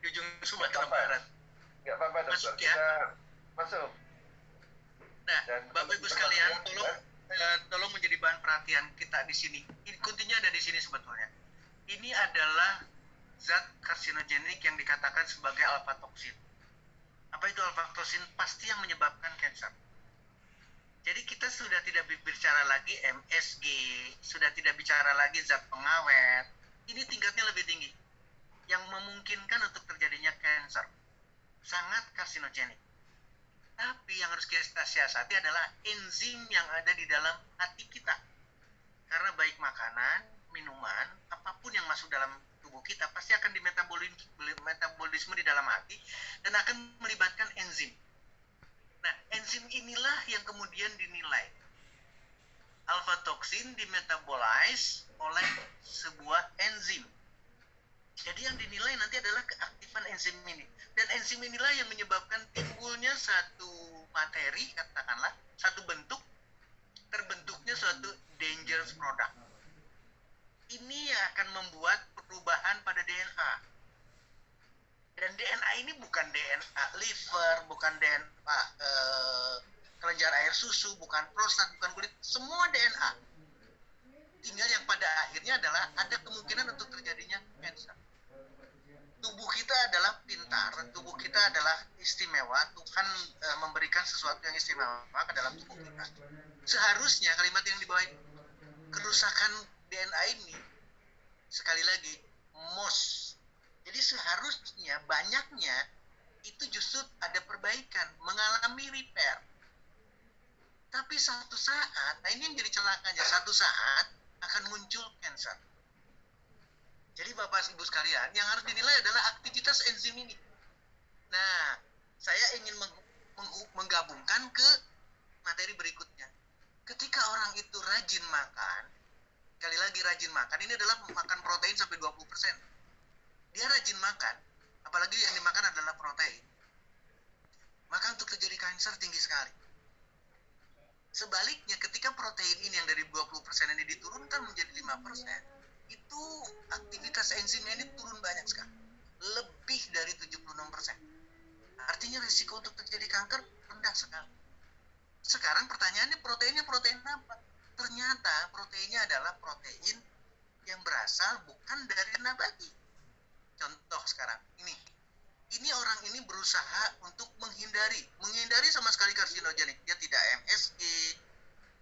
di ujung Sumatera Barat. Nggak apa-apa dokter, masuk, ya? kita masuk. Nah, Bapak Ibu sekalian, tolong menjadi bahan perhatian kita di sini. Kuncinya ada di sini sebetulnya. Ini adalah zat karsinogenik yang dikatakan sebagai alfa toksin. Apa itu alfa toksin? Pasti yang menyebabkan kanker. Jadi kita sudah tidak bicara lagi MSG, sudah tidak bicara lagi zat pengawet. Ini tingkatnya lebih tinggi, yang memungkinkan untuk terjadinya kanker. Sangat karsinogenik. Tapi yang harus kita siasati adalah enzim yang ada di dalam hati kita. Karena baik makanan, minuman, apapun yang masuk dalam tubuh kita pasti akan metabolisme di dalam hati dan akan melibatkan enzim. Nah, enzim inilah yang kemudian dinilai. Alfa toksin dimetabolize oleh sebuah enzim. Jadi yang dinilai nanti adalah keaktifan enzim ini. Dan enzim inilah yang menyebabkan timbulnya satu materi, katakanlah, satu bentuk, terbentuknya suatu dangerous product. Ini akan membuat perubahan pada DNA. Dan DNA ini bukan DNA liver, bukan DNA kelenjar air susu, bukan prostat, bukan kulit, semua DNA. Tinggal yang pada akhirnya adalah ada kemungkinan untuk terjadinya kanker. Tubuh kita adalah pintar, tubuh kita adalah istimewa. Tuhan memberikan sesuatu yang istimewa ke dalam tubuh kita. Seharusnya kalimat yang dibawa kerusakan DNA ini, sekali lagi, jadi seharusnya banyaknya itu justru ada perbaikan, mengalami repair. Tapi satu saat, nah ini yang jadi celakanya, satu saat akan muncul kanker. Jadi Bapak Ibu sekalian, yang harus dinilai adalah aktivitas enzim ini. Nah, saya ingin menggabungkan ke materi berikutnya. Ketika orang itu rajin makan, Sekali lagi rajin makan, ini adalah makan protein sampai 20%. Dia rajin makan, apalagi yang dimakan adalah protein, maka untuk terjadi kanker tinggi sekali. Sebaliknya ketika protein ini yang dari 20% ini diturunkan menjadi 5%, itu aktivitas enzimnya ini turun banyak sekali. Lebih dari 76%. Artinya risiko untuk terjadi kanker rendah sekali. Sekarang pertanyaannya proteinnya protein apa? Ternyata proteinnya adalah protein yang berasal bukan dari nabati. Contoh sekarang, ini orang ini berusaha untuk menghindari sama sekali karsinogenik. Dia tidak MSG,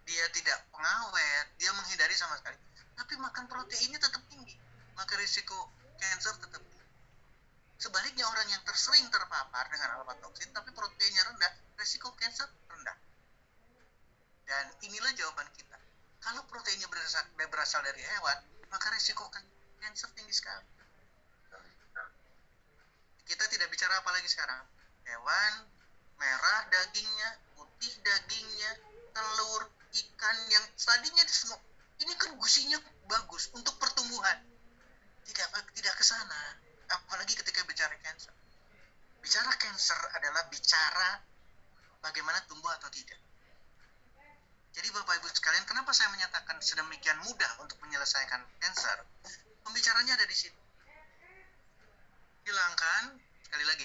dia tidak pengawet, dia menghindari sama sekali. Tapi makan proteinnya tetap tinggi, maka risiko kanker tetap tinggi. Sebaliknya orang yang sering terpapar dengan alpha-toksin tapi proteinnya rendah, risiko kanker rendah. Dan inilah jawaban kita. Kalau proteinnya berasal dari hewan, maka risiko kanker tinggi sekali. Kita tidak bicara apa lagi sekarang. Hewan, merah dagingnya, putih dagingnya, telur, ikan yang tadinya semua. Ini kan gusinya bagus untuk pertumbuhan. Tidak ke sana. Apalagi ketika bicara kanker. Bicara kanker adalah bicara bagaimana tumbuh atau tidak. Jadi Bapak Ibu sekalian, kenapa saya menyatakan sedemikian mudah untuk menyelesaikan kanker? Pembicaranya ada di situ.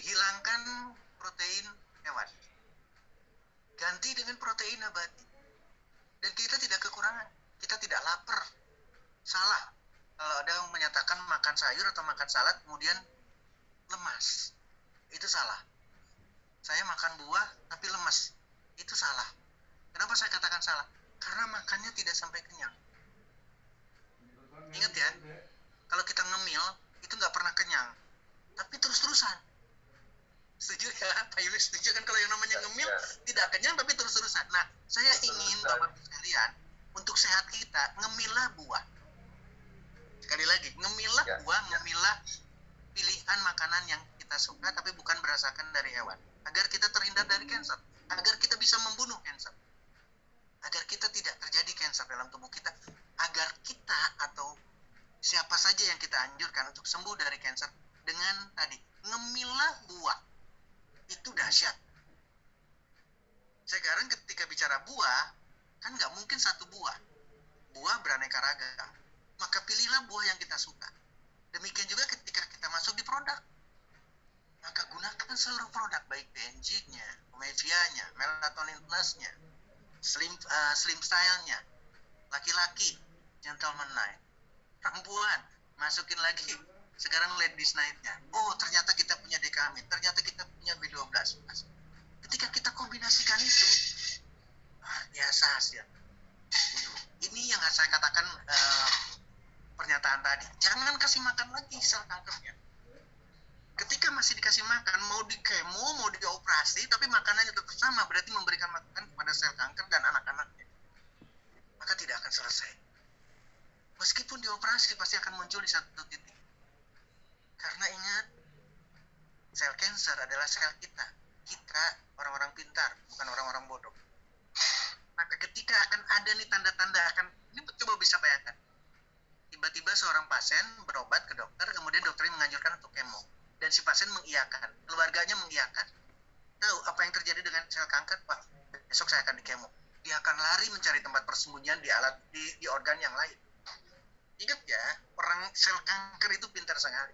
Hilangkan protein hewan. Ganti dengan protein nabati. Dan kita tidak kekurangan. Kita tidak lapar. Salah. Kalau ada yang menyatakan makan sayur atau makan salad kemudian lemas. Itu salah. Saya makan buah tapi lemas. Itu salah. Kenapa saya katakan salah? Karena makannya tidak sampai kenyang. Ingat ya, kalau kita ngemil, itu nggak pernah kenyang. Tapi terus-terusan. Setuju ya, Pak Yulis? Setuju kan kalau yang namanya ngemil tidak kenyang tapi terus-terusan. Nah, saya ingin Bapak sekalian, untuk sehat kita, ngemilah buah. Sekali lagi, ngemilah buah, ngemilah pilihan makanan yang kita suka tapi bukan berdasarkan dari hewan. Agar kita terhindar dari kanker. Agar kita bisa membunuh kanker. Agar kita tidak terjadi kanker dalam tubuh kita. Agar kita atau siapa saja yang kita anjurkan untuk sembuh dari kanker dengan tadi, ngemilah buah. Itu dahsyat. Sekarang ketika bicara buah, kan nggak mungkin satu buah. Buah beraneka ragam. Maka pilihlah buah yang kita suka. Demikian juga ketika kita masuk di produk. Maka gunakan seluruh produk, baik PNG-nya, Omevia-nya, Melatonin Plus-nya, Slim Style-nya, laki-laki, Gentleman Night, perempuan, masukin lagi sekarang Ladies Night-nya. Oh, ternyata kita punya Decamin, ternyata kita punya B12. Ketika kita kombinasikan itu, biasa hasil. Ini yang saya katakan pernyataan tadi. Jangan kasih makan lagi sel kankernya. Ketika masih dikasih makan, mau di kemo, mau dioperasi, tapi makanannya tetap sama, berarti memberikan makan kepada sel kanker dan anak-anaknya. Maka tidak akan selesai. Meskipun dioperasi, pasti akan muncul di satu titik. Karena ingat, sel kanker adalah sel kita. Kita orang-orang pintar, bukan orang-orang bodoh. Maka ketika akan ada nih tanda-tanda ini coba bisa bayangkan. Tiba-tiba seorang pasien berobat ke dokter, kemudian dokternya menganjurkan untuk kemo. Dan si pasien mengiyakan, keluarganya mengiyakan. Tahu apa yang terjadi dengan sel kanker? Pak, besok saya akan di kemo. Dia akan lari mencari tempat persembunyian di organ yang lain. Ingat ya, orang sel kanker itu pintar sekali.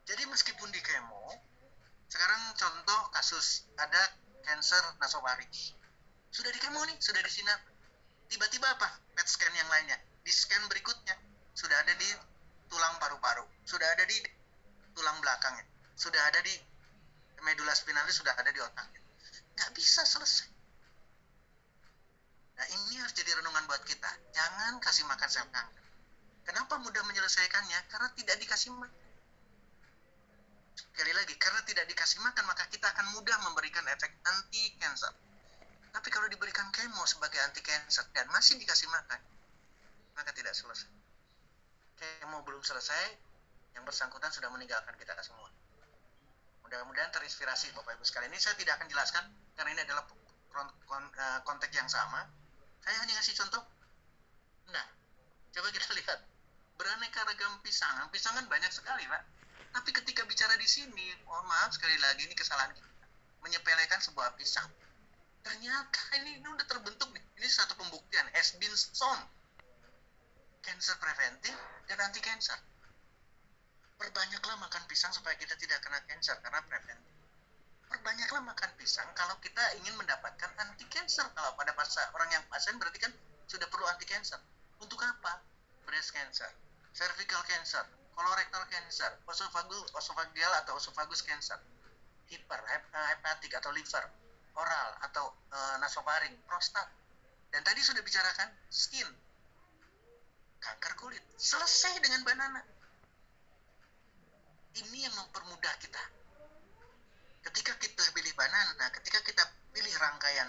Jadi meskipun di kemo, sekarang contoh kasus ada kanker nasofaring. Sudah di kemo nih, sudah di sinar. Tiba-tiba apa? PET scan yang lainnya. Di scan berikutnya, sudah ada di tulang paru-paru. Sudah ada di tulang belakangnya. Sudah ada di medula spinalis, sudah ada di otaknya. Nggak bisa selesai. Nah, ini harus jadi renungan buat kita. Jangan kasih makan sel kanker. Kenapa mudah menyelesaikannya? Karena tidak dikasih makan. Sekali lagi, karena tidak dikasih makan, maka kita akan mudah memberikan efek anti-kanker. Tapi kalau diberikan kemo sebagai anti-kanker dan masih dikasih makan, maka tidak selesai. Kemo belum selesai, yang bersangkutan sudah meninggalkan kita semua. Mudah-mudahan terinspirasi Bapak Ibu sekalian. Ini saya tidak akan jelaskan karena ini adalah konteks yang sama. Saya hanya ngasih contoh. Nah, Coba kita lihat beraneka ragam pisang. Pisang kan banyak sekali, Pak. Tapi ketika bicara di sini, mohon maaf sekali lagi ini kesalahan kita. Menyepelekan sebuah pisang. Ternyata ini udah terbentuk nih. Ini satu pembuktian has been shown. Cancer preventif dan anti cancer. Perbanyaklah makan pisang supaya kita tidak kena cancer karena preventif. Perbanyaklah makan pisang kalau kita ingin mendapatkan anti cancer. Kalau pada orang yang pasien berarti kan sudah perlu anti cancer. Untuk apa? Breast cancer, cervical cancer, colorectal cancer, esophageal atau esophagus cancer, hepatik atau liver, oral atau nasofaring, prostat. Dan tadi sudah bicarakan skin, kanker kulit. Selesai dengan banana. Ini yang mempermudah kita. Ketika kita pilih banana, ketika kita pilih rangkaian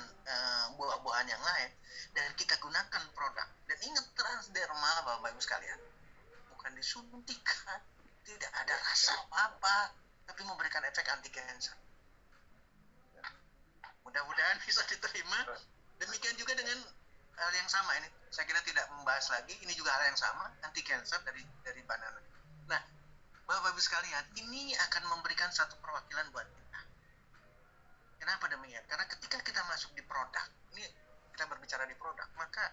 buah-buahan yang lain, dan kita gunakan produk, dan ingat transdermal Bapak Ibu sekalian, bukan disuntikan, tidak ada rasa apa-apa, tapi memberikan efek anti cancer. Mudah-mudahan bisa diterima. Demikian juga dengan hal yang sama ini, saya kira tidak membahas lagi, ini juga hal yang sama, anti cancer dari banana. Nah, Bapak Ibu sekalian, ini akan memberikan satu perwakilan buat kita. Kenapa demikian? Karena ketika kita masuk di produk, ini kita berbicara di produk, maka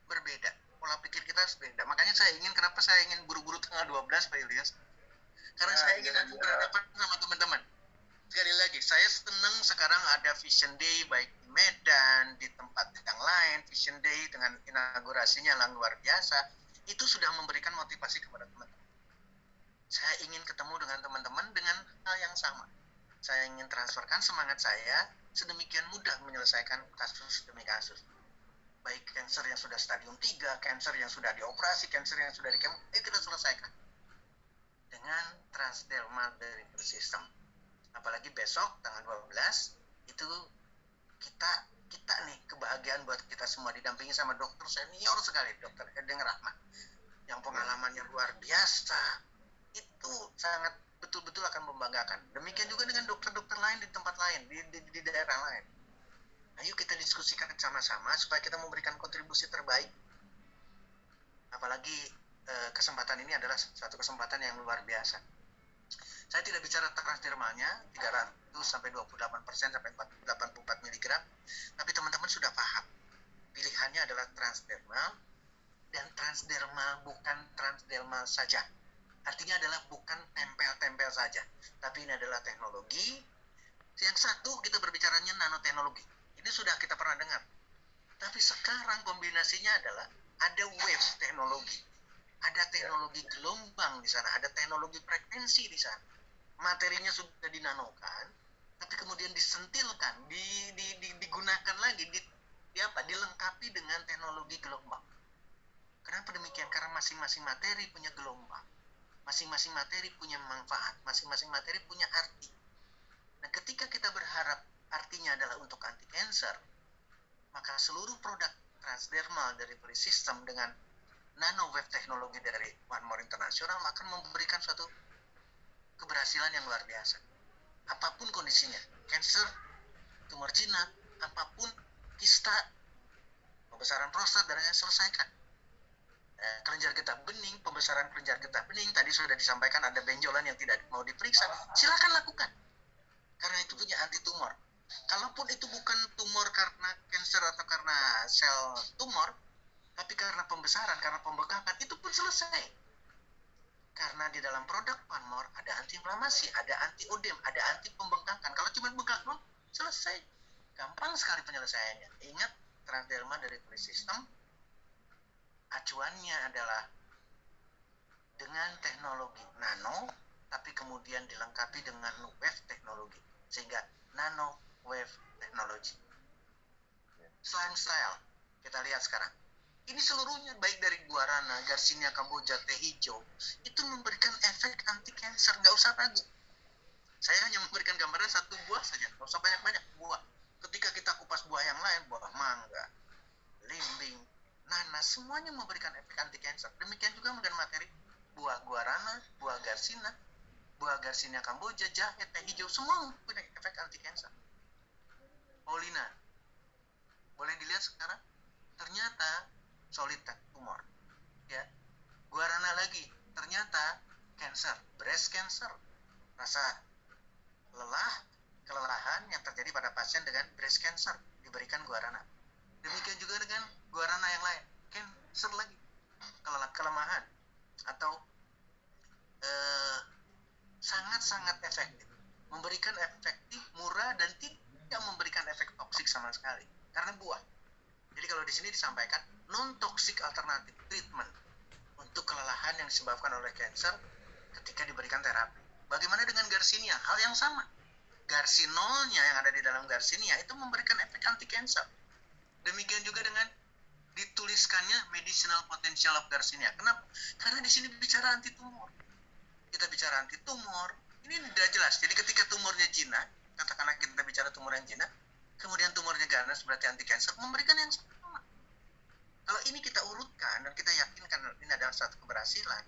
berbeda. Pola pikir kita berbeda. Makanya kenapa saya ingin buru-buru tanggal 12, Pak Ilyas? Karena saya ingin aku berhadapan sama teman-teman. Sekali lagi, saya senang sekarang ada Vision Day, baik di Medan, di tempat yang lain, Vision Day dengan inaugurasinya yang luar biasa, itu sudah memberikan motivasi kepada teman-teman. Saya ingin ketemu dengan teman-teman dengan hal yang sama. Saya ingin transferkan semangat saya sedemikian mudah menyelesaikan kasus demi kasus. Baik kanker yang sudah stadium 3, kanker yang sudah dioperasi, kanker yang sudah di kemo, kita selesaikan. Dengan transdermal delivery system. Apalagi besok tanggal 12 itu kita nih kebahagiaan buat kita semua didampingi sama dokter senior sekali, Dokter Edeng Rahmat, yang pengalamannya luar biasa. Itu sangat betul-betul akan membanggakan. Demikian juga dengan dokter-dokter lain di tempat lain, di daerah lain. Ayo kita diskusikan sama-sama supaya kita memberikan kontribusi terbaik. Apalagi kesempatan ini adalah satu kesempatan yang luar biasa. Saya tidak bicara transdermalnya 300 sampai 28% sampai 84 mg, tapi teman-teman sudah paham. Pilihannya adalah transdermal, dan transdermal bukan transdermal saja. Artinya adalah bukan tempel-tempel saja, tapi ini adalah teknologi. Yang satu kita berbicaranya nanoteknologi. Ini sudah kita pernah dengar. Tapi sekarang kombinasinya adalah ada wave teknologi. Ada teknologi gelombang di sana, ada teknologi frekuensi di sana. Materinya sudah dinanokan, tapi kemudian disentilkan, digunakan lagi, dilengkapi dengan teknologi gelombang. Kenapa demikian? Karena masing-masing materi punya gelombang. Masing-masing materi punya manfaat, masing-masing materi punya arti. Nah, ketika kita berharap artinya adalah untuk anti cancer, maka seluruh produk transdermal dari Polysystem dengan nanowave teknologi dari One More International akan memberikan suatu keberhasilan yang luar biasa. Apapun kondisinya, cancer, tumor jinak, apapun, kista, pembesaran prostat, dan selesaikan. Kelenjar getah bening, pembesaran kelenjar getah bening, tadi sudah disampaikan ada benjolan yang tidak mau diperiksa, silakan lakukan. Karena itu punya anti tumor. Kalaupun itu bukan tumor karena kanker atau karena sel tumor, tapi karena pembesaran, karena pembekakan, itu pun selesai. Karena di dalam produk One ada anti-inflamasi, ada anti-odem, ada anti-pembengkakan. Kalau cuma bengkak doang, selesai. Gampang sekali penyelesaiannya. Ingat, transdermal dari Polysystem, acuannya adalah dengan teknologi nano, tapi kemudian dilengkapi dengan wave teknologi. Sehingga nano wave teknologi. Slime style, kita lihat sekarang. Ini seluruhnya baik dari guarana, Garcinia Cambogia, teh hijau, itu memberikan efek anti cancer, nggak usah ragu. Saya hanya memberikan gambaran satu buah saja, nggak usah banyak-banyak buah. Ketika kita kupas buah yang lain, buah mangga, limbing, nanas, semuanya memberikan efek anti cancer. Demikian juga dengan materi buah guarana, buah Garcinia Cambogia, jahe, teh hijau, semua memberikan efek anti cancer. Paulina, boleh dilihat sekarang? Ternyata solid tumor. ya. Guarana lagi, ternyata cancer, breast cancer, rasa lelah, kelelahan yang terjadi pada pasien dengan breast cancer diberikan guarana. Demikian juga dengan guarana yang lain, cancer lagi, kelemahan atau sangat-sangat efektif, memberikan efektif, murah, dan tidak memberikan efek toksik sama sekali karena buah. Jadi kalau di sini disampaikan non-toxic alternative treatment untuk kelelahan yang disebabkan oleh cancer ketika diberikan terapi. Bagaimana dengan Garcinia? Hal yang sama. Garcinolnya yang ada di dalam Garcinia itu memberikan efek anti-cancer. Demikian juga dengan dituliskannya medicinal potential of Garcinia. Kenapa? Karena di sini bicara anti tumor. Kita bicara anti tumor, ini tidak jelas. Jadi ketika tumornya jinak, katakanlah kita bicara tumor yang jinak, kemudian tumornya ganas berarti anti cancer, memberikan yang sama. Kalau ini kita urutkan dan kita yakinkan ini adalah satu keberhasilan,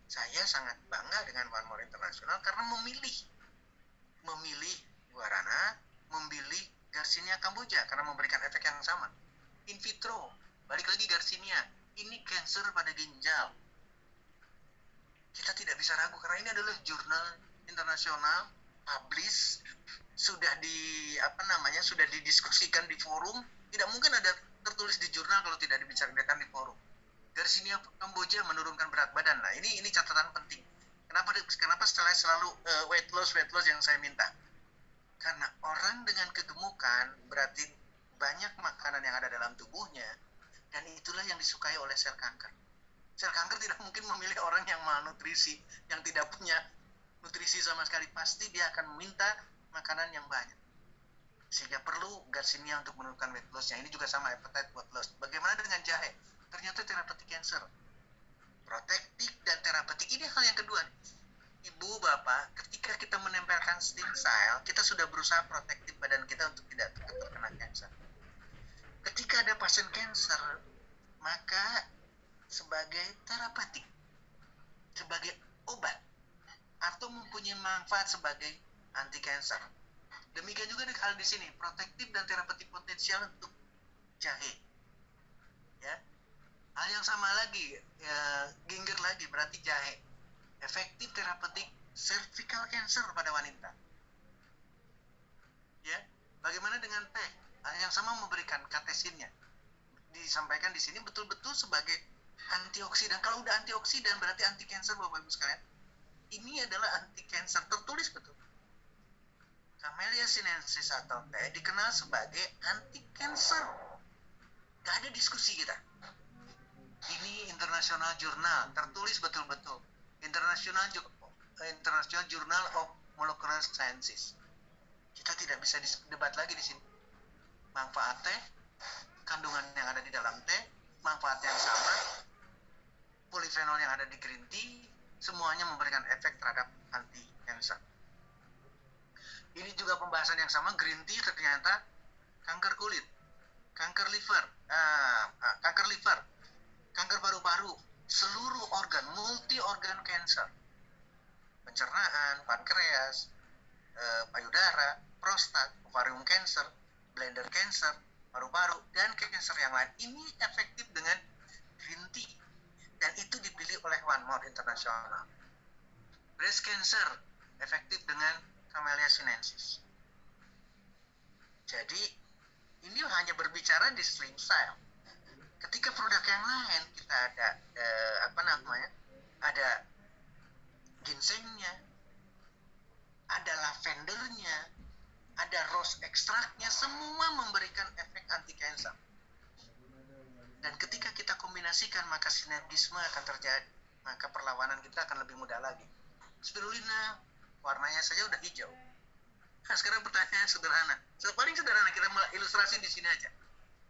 saya sangat bangga dengan One More International karena memilih guarana, memilih Garcinia Cambogia karena memberikan efek yang sama. In vitro, balik lagi Garcinia, ini kanker pada ginjal. Kita tidak bisa ragu karena ini adalah jurnal internasional, publish, sudah didiskusikan di forum. Tidak mungkin ada tertulis di jurnal kalau tidak dibicarakan di forum. Garcinia Cambogia menurunkan berat badan. Nah, ini catatan penting. Kenapa saya selalu weight loss yang saya minta? Karena orang dengan kegemukan berarti banyak makanan yang ada dalam tubuhnya, dan itulah yang disukai oleh sel kanker. Sel kanker tidak mungkin memilih orang yang malnutrisi, yang tidak punya nutrisi sama sekali. Pasti dia akan meminta makanan yang banyak. Sehingga perlu Garcinia untuk menurunkan weight loss-nya. Ini juga sama appetite weight loss. Bagaimana dengan jahe? Ternyata terapeutik cancer. Protektif dan terapeutik ini hal yang kedua. Ibu, bapak, ketika kita menempelkan stem cell, kita sudah berusaha protektif badan kita untuk tidak terkena cancer. Ketika ada pasien cancer, maka sebagai terapeutik, sebagai obat, atau mempunyai manfaat sebagai anti cancer. Demikian juga hal di sini, protektif dan terapeutik potensial untuk jahe. Ya. Hal yang sama lagi, ginger lagi berarti jahe. Efektif terapeutik cervical cancer pada wanita. Ya. Bagaimana dengan teh? Hal yang sama memberikan katesinnya. Disampaikan di sini betul-betul sebagai antioksidan. Kalau udah antioksidan berarti anti cancer, Bapak Ibu sekalian. Ini adalah anti cancer, tertulis betul. Camellia sinensis atau teh dikenal sebagai anti cancer. Gak ada diskusi kita. Ini international jurnal, tertulis betul-betul. International Journal of Molecular Sciences. Kita tidak bisa debat lagi di sini. Manfaat teh, kandungan yang ada di dalam teh, manfaat yang sama, polifenol yang ada di green tea, semuanya memberikan efek terhadap anti cancer. Ini juga pembahasan yang sama, green tea ternyata kanker kulit, kanker liver, kanker paru-paru, seluruh organ, multi-organ cancer, pencernaan, pankreas, payudara, prostat, ovarium cancer, bladder cancer, paru-paru, dan cancer yang lain. Ini efektif dengan green tea, dan itu dipilih oleh One More International. Breast cancer efektif dengan Camellia sinensis. Jadi ini hanya berbicara di stem cell. Ketika produk yang lain kita ada ada ginsengnya, ada lavendernya, ada rose ekstraknya, semua memberikan efek anti cancer. Dan ketika kita kombinasikan maka sinergisme akan terjadi, maka perlawanan kita akan lebih mudah lagi. Spirulina warnanya saja udah hijau. Nah, sekarang pertanyaan sederhana. Paling sederhana kita ilustrasi di sini aja.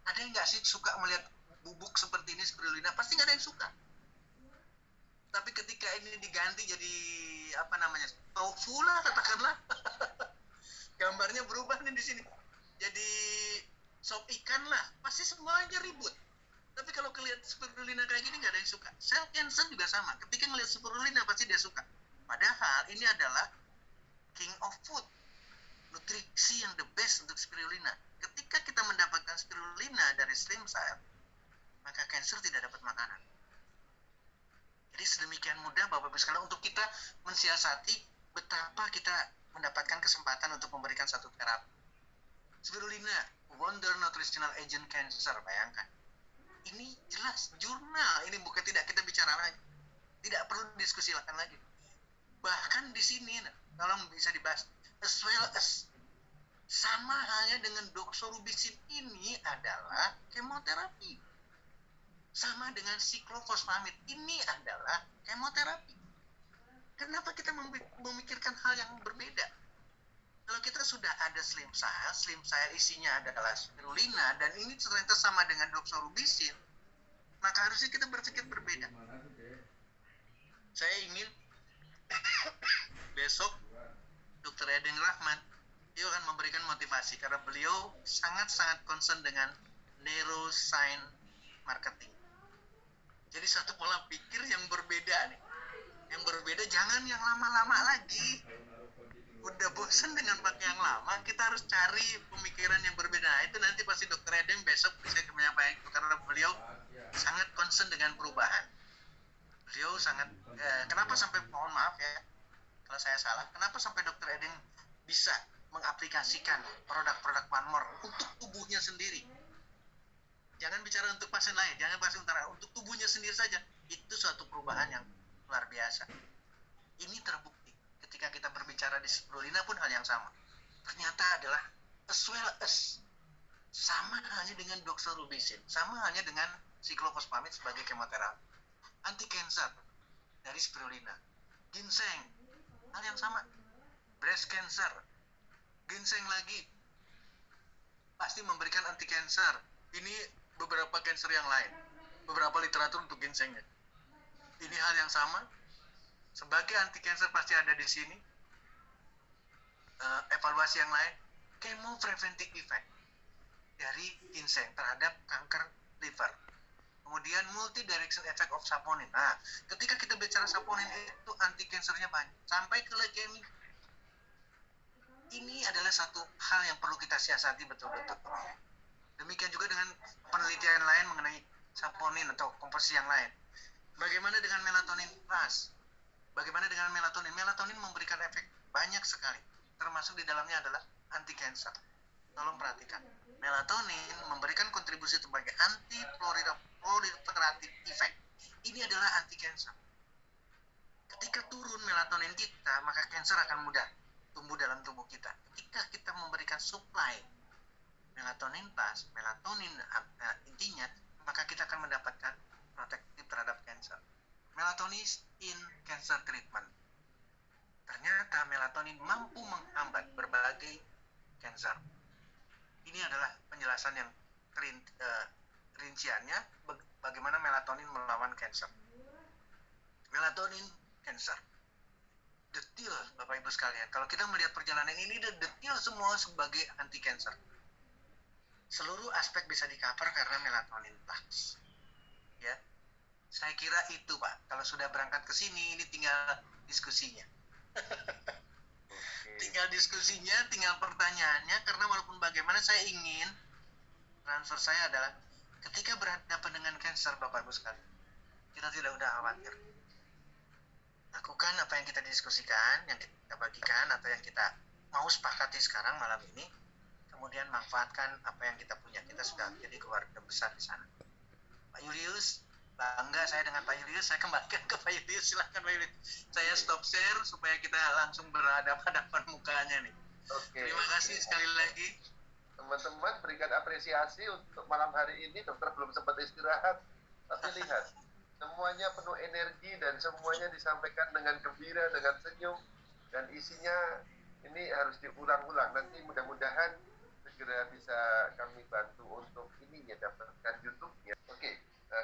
Ada yang nggak sih suka melihat bubuk seperti ini spirulina? Pasti nggak ada yang suka. Tapi ketika ini diganti jadi tofu lah katakanlah, gambarnya berubah nih di sini. Jadi sop ikan lah, pasti semuanya ribut. Tapi kalau kelihatan spirulina kayak gini nggak ada yang suka. Sel cancer juga sama. Ketika ngelihat spirulina pasti dia suka. Padahal ini adalah king of food, nutrisi yang the best untuk spirulina. Ketika kita mendapatkan spirulina dari stem cell, maka cancer tidak dapat makanan. demikian mudah Bapak Ibu sekalian untuk kita mensiasati betapa kita mendapatkan kesempatan untuk memberikan satu terapi. Spirulina, Wonder Nutritional Agent Cancer, bayangkan. Ini jelas jurnal, ini bukan tidak kita bicara lagi. Tidak perlu diskusikan lagi. Bahkan di sini, tolong bisa dibahas, as well as sama halnya dengan doxorubicin ini adalah kemoterapi. Sama dengan siklofosfamid ini adalah kemoterapi. Kenapa kita memikirkan hal yang berbeda? Kalau kita sudah ada slim cell isinya adalah spirulina, dan ini ternyata sama dengan doxorubicin, maka harusnya kita berpikir berbeda. Saya ingin besok Dr. Eden Rahman dia akan memberikan motivasi karena beliau sangat-sangat concern dengan neuroscience marketing. Jadi satu pola pikir yang berbeda nih. Yang berbeda, jangan yang lama-lama lagi. Udah bosan dengan pakai yang lama, kita harus cari pemikiran yang berbeda. Nah, itu nanti pasti Dr. Eden besok bisa menyampaikan itu karena beliau sangat concern dengan perubahan. Beliau sangat kenapa sampai, mohon maaf ya kalau saya salah, kenapa sampai Dr. Eden bisa mengaplikasikan produk-produk One More untuk tubuhnya sendiri. Jangan bicara untuk pasien lain, jangan pasien utara, untuk tubuhnya sendiri saja. Itu suatu perubahan yang luar biasa. Ini terbukti ketika kita berbicara di spirulina pun hal yang sama. Ternyata adalah as well as sama halnya dengan doxorubicin, sama halnya dengan siklofosfamid sebagai kemoterapi. Anti cancer dari spirulina. Ginseng, hal yang sama. Breast cancer, ginseng lagi pasti memberikan anti cancer. Ini beberapa cancer yang lain, beberapa literatur untuk ginsengnya. Ini hal yang sama. Sebagai anti cancer pasti ada di sini. Evaluasi yang lain, chemo preventive effect dari ginseng terhadap kanker liver. Kemudian multi direction effect of saponin. Nah, ketika kita bicara saponin itu anti cancernya banyak, sampai ke leukemia. Ini adalah satu hal yang perlu kita siasati betul-betul. Demikian juga dengan penelitian lain mengenai saponin atau komposisi yang lain. Bagaimana dengan melatonin plus? Bagaimana dengan melatonin? Melatonin memberikan efek banyak sekali. Termasuk di dalamnya adalah anti cancer. Tolong perhatikan. Melatonin memberikan kontribusi sebagai anti-proliferative effect. Ini adalah anti cancer. Ketika turun melatonin kita, maka cancer akan mudah tumbuh dalam tubuh kita. Ketika kita memberikan supply melatonin plus, melatonin intinya, maka kita akan mendapatkan protektif terhadap cancer. Melatonin in cancer treatment. Ternyata melatonin mampu menghambat berbagai cancer. Ini adalah penjelasan yang rinciannya bagaimana melatonin melawan cancer. Melatonin cancer. Detail Bapak Ibu sekalian. Kalau kita melihat perjalanan ini detail semua sebagai anti cancer. Seluruh aspek bisa di-cover karena melatonin plus. Ya. Saya kira itu, Pak. Kalau sudah berangkat ke sini, ini tinggal diskusinya. Tinggal diskusinya, tinggal pertanyaannya, karena walaupun bagaimana saya ingin transfer saya adalah ketika berhadapan dengan cancer Bapak Ibu sekalian, kita tidak udah khawatir. Lakukan apa yang kita diskusikan, yang kita bagikan, atau yang kita mau sepakati sekarang malam ini. Kemudian manfaatkan apa yang kita punya. Kita sudah jadi keluarga besar di sana. Pak Julius, bangga saya dengan Pak Julius. Saya kembalikan ke Pak Julius. Silakan Pak Julius. Saya stop share supaya kita langsung berhadapan mukanya nih. Oke. Terima kasih sekali lagi. Teman-teman berikan apresiasi untuk malam hari ini. Dokter belum sempat istirahat. Tapi lihat, semuanya penuh energi dan semuanya disampaikan dengan gembira, dengan senyum, dan isinya ini harus diulang-ulang. Nanti mudah-mudahan segera bisa kami bantu untuk ini ya, dapatkan YouTube-nya. Oke,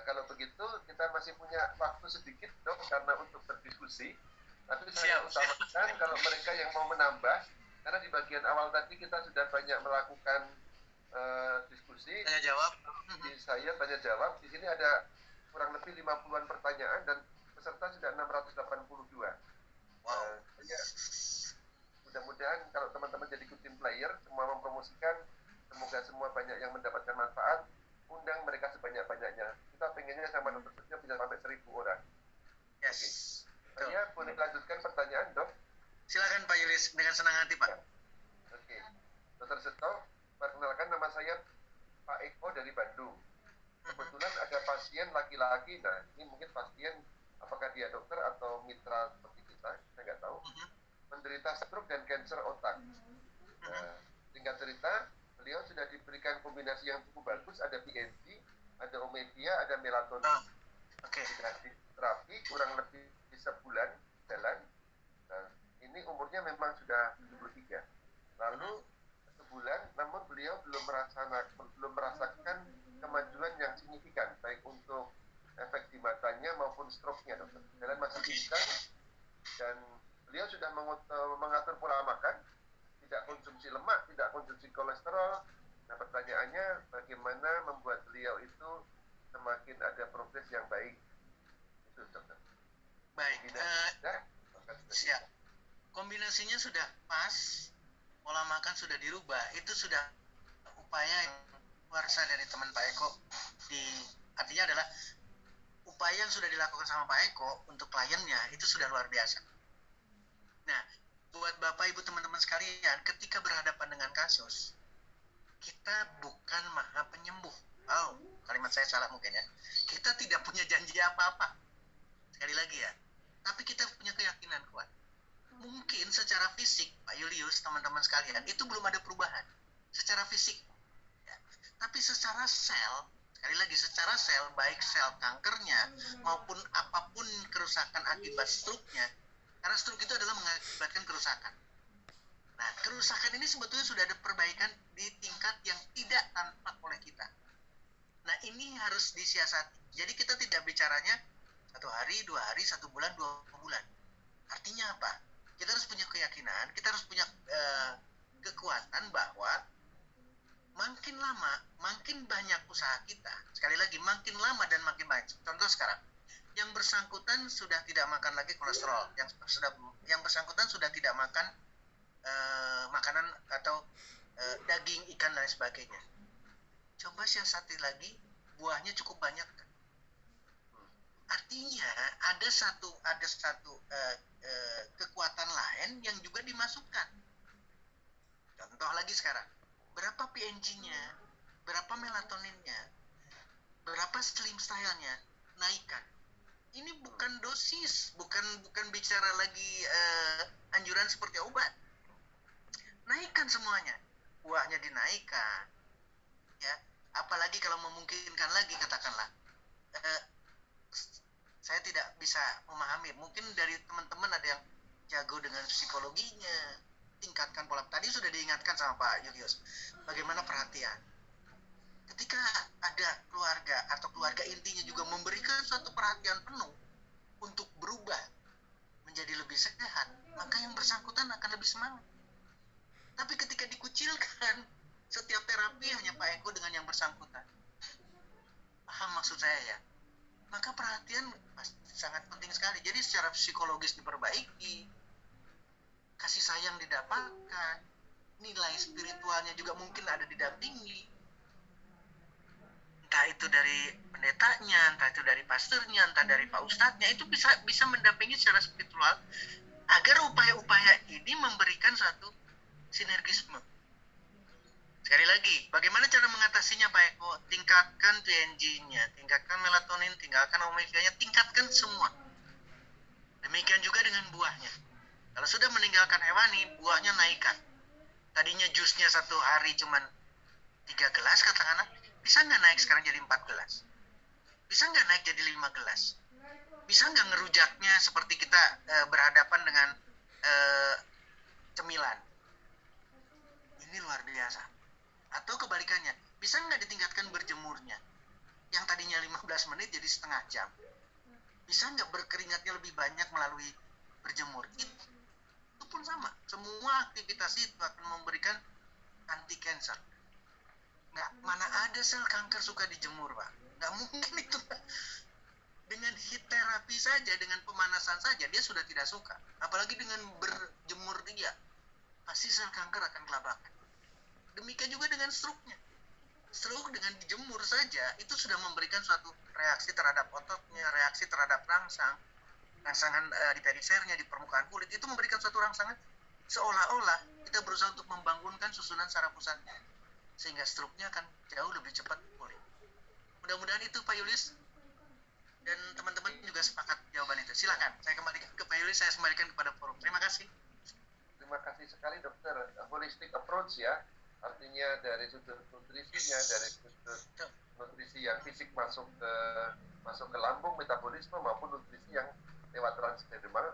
kalau begitu kita masih punya waktu sedikit dok karena untuk berdiskusi. Tapi saya utamakan kalau mereka yang mau menambah, karena di bagian awal tadi kita sudah banyak melakukan diskusi. Tanya jawab. Saya tanya jawab. Di sini ada kurang lebih 50-an pertanyaan dan peserta sudah 682. Wow. Ya, mudah-mudahan kalau teman-teman jadi good team player, semua mempromosikan, semoga semua banyak yang mendapatkan manfaat, undang mereka sebanyak-banyaknya. Kita pengennya sama dokter bisa sampai 1000 orang. Yes. Saya boleh lanjutkan pertanyaan, Dok? Silakan Pak Yulis, dengan senang hati Pak. Ya. Oke, Dokter Seto, perkenalkan nama saya Pak Eko dari Bandung. Kebetulan ada pasien laki-laki, nah ini mungkin pasien apakah dia dokter atau mitra seperti kita, saya nggak tahu, menderita stroke dan kanker otak. Nah, singkat cerita, beliau sudah diberikan kombinasi yang cukup bagus, ada PNG, ada omevia, ada melatonin. Sudah di terapi kurang lebih sebulan jalan. Nah, ini umurnya memang sudah 73. Lalu sebulan, namun beliau belum merasakan kemajuan yang signifikan, baik untuk efek di matanya maupun stroke-nya, dokter. Jalan masih bisa, dan beliau sudah mengatur pola makan, tidak konsumsi lemak, tidak konsumsi kolesterol. Nah, pertanyaannya bagaimana membuat beliau itu semakin ada progres yang baik? Itu, dokter. Baik, siap. Kombinasinya sudah pas, pola makan sudah dirubah, itu sudah upaya yang luar biasa dari teman Pak Eko. Artinya adalah upaya yang sudah dilakukan sama Pak Eko untuk kliennya itu sudah luar biasa. Nah, buat Bapak Ibu teman-teman sekalian, ketika berhadapan dengan kasus, kita bukan maha penyembuh. Oh, kalimat saya salah mungkin ya. Kita tidak punya janji apa-apa. Sekali lagi ya, tapi kita punya keyakinan kuat. Mungkin secara fisik, Pak Julius, teman-teman sekalian, itu belum ada perubahan. Secara fisik. Ya. Tapi secara sel, sekali lagi secara sel, baik sel kankernya maupun apapun kerusakan akibat stroke-nya, karena stroke itu adalah mengakibatkan kerusakan. Nah, kerusakan ini sebetulnya sudah ada perbaikan di tingkat yang tidak tampak oleh kita. Nah, ini harus disiasati. Jadi kita tidak bicaranya 1 hari, 2 hari, 1 bulan, 2 bulan. Artinya apa? Kita harus punya keyakinan, kita harus punya kekuatan bahwa makin lama, makin banyak usaha kita. Sekali lagi, makin lama dan makin banyak. Contoh sekarang, yang bersangkutan sudah tidak makan lagi kolesterol, yang bersangkutan sudah tidak makan makanan atau daging, ikan dan sebagainya. Coba siasati lagi, buahnya cukup banyak. Artinya ada satu kekuatan lain yang juga dimasukkan. Contoh lagi sekarang, berapa PNG-nya, berapa melatoninnya, berapa slim style-nya, naikkan. Ini bukan dosis, bukan bicara lagi anjuran seperti obat. Naikkan semuanya, buahnya dinaikkan, ya. Apalagi kalau memungkinkan lagi, katakanlah. Saya tidak bisa memahami, mungkin dari teman-teman ada yang jago dengan psikologinya, tingkatkan pola. Tadi sudah diingatkan sama Pak Julius, bagaimana perhatian. Ketika ada keluarga atau keluarga intinya juga memberikan suatu perhatian penuh untuk berubah menjadi lebih sehat, maka yang bersangkutan akan lebih semangat. Tapi ketika dikucilkan, setiap terapi hanya Pak Eko dengan yang bersangkutan. Paham maksud saya ya? Maka perhatian sangat penting sekali. Jadi secara psikologis diperbaiki, kasih sayang didapatkan, nilai spiritualnya juga mungkin ada didampingi. Entah itu dari pendetanya, entah itu dari pastornya, entah dari Pak Ustadznya, itu bisa mendampingi secara spiritual agar upaya-upaya ini memberikan satu sinergisme. Sekali lagi, bagaimana cara mengatasinya Pak Eko? Tingkatkan PNG-nya, tingkatkan melatonin, tingkatkan omega-nya, tingkatkan semua. Demikian juga dengan buahnya. Kalau sudah meninggalkan hewani, buahnya naikkan. Tadinya jusnya 1 hari cuma 3 gelas, katakanlah, bisa nggak naik sekarang jadi 4 gelas? Bisa nggak naik jadi 5 gelas? Bisa nggak ngerujaknya seperti kita berhadapan dengan cemilan? Ini luar biasa. Atau kebalikannya, bisa nggak ditingkatkan berjemurnya? Yang tadinya 15 menit jadi setengah jam. Bisa nggak berkeringatnya lebih banyak melalui berjemur? Itu pun sama. Semua aktivitas itu akan memberikan anti cancer. Nggak, mana ada sel kanker suka dijemur, Pak? Nggak mungkin itu. Dengan heat terapi saja, dengan pemanasan saja, dia sudah tidak suka. Apalagi dengan berjemur dia, pasti sel kanker akan kelabakan. Demikian juga dengan stroke-nya. Stroke dengan dijemur saja itu sudah memberikan suatu reaksi terhadap ototnya, reaksi terhadap rangsang. rangsangan di perifernya, di permukaan kulit, itu memberikan suatu rangsangan seolah-olah kita berusaha untuk membangunkan susunan saraf pusatnya, sehingga struknya akan jauh lebih cepat pulih. Mudah-mudahan itu Pak Yulis dan teman-teman juga sepakat jawaban itu. Silakan, saya kembalikan ke Pak Yulis, saya kembalikan kepada forum. Terima kasih. Terima kasih sekali dokter. Holistic approach ya, artinya dari sudut nutrisinya, dari sudut nutrisi yang fisik masuk ke lambung, metabolisme, maupun nutrisi yang lewat transdermal.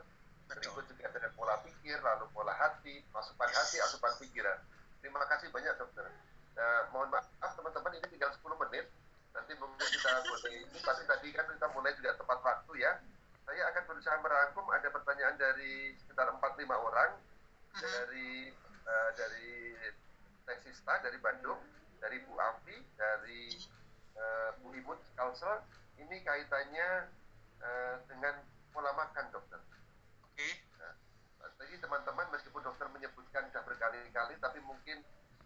Berikut juga ada pola pikir, lalu pola hati, asupan hati, asupan pikiran. Terima kasih banyak dokter. Nah, mohon maaf teman-teman, ini tinggal 10 menit. Nanti mungkin kita boleh ini, tapi tadi kan kita mulai juga tepat waktu ya. Saya akan berusaha merangkum, ada pertanyaan dari sekitar 4-5 orang dari Tesista dari Bandung, dari Bu Afi, dari Bu Imut Kalsel. Ini kaitannya dengan pola makan dokter. Nah, tadi teman-teman meskipun dokter menyebutkan sudah berkali-kali, tapi mungkin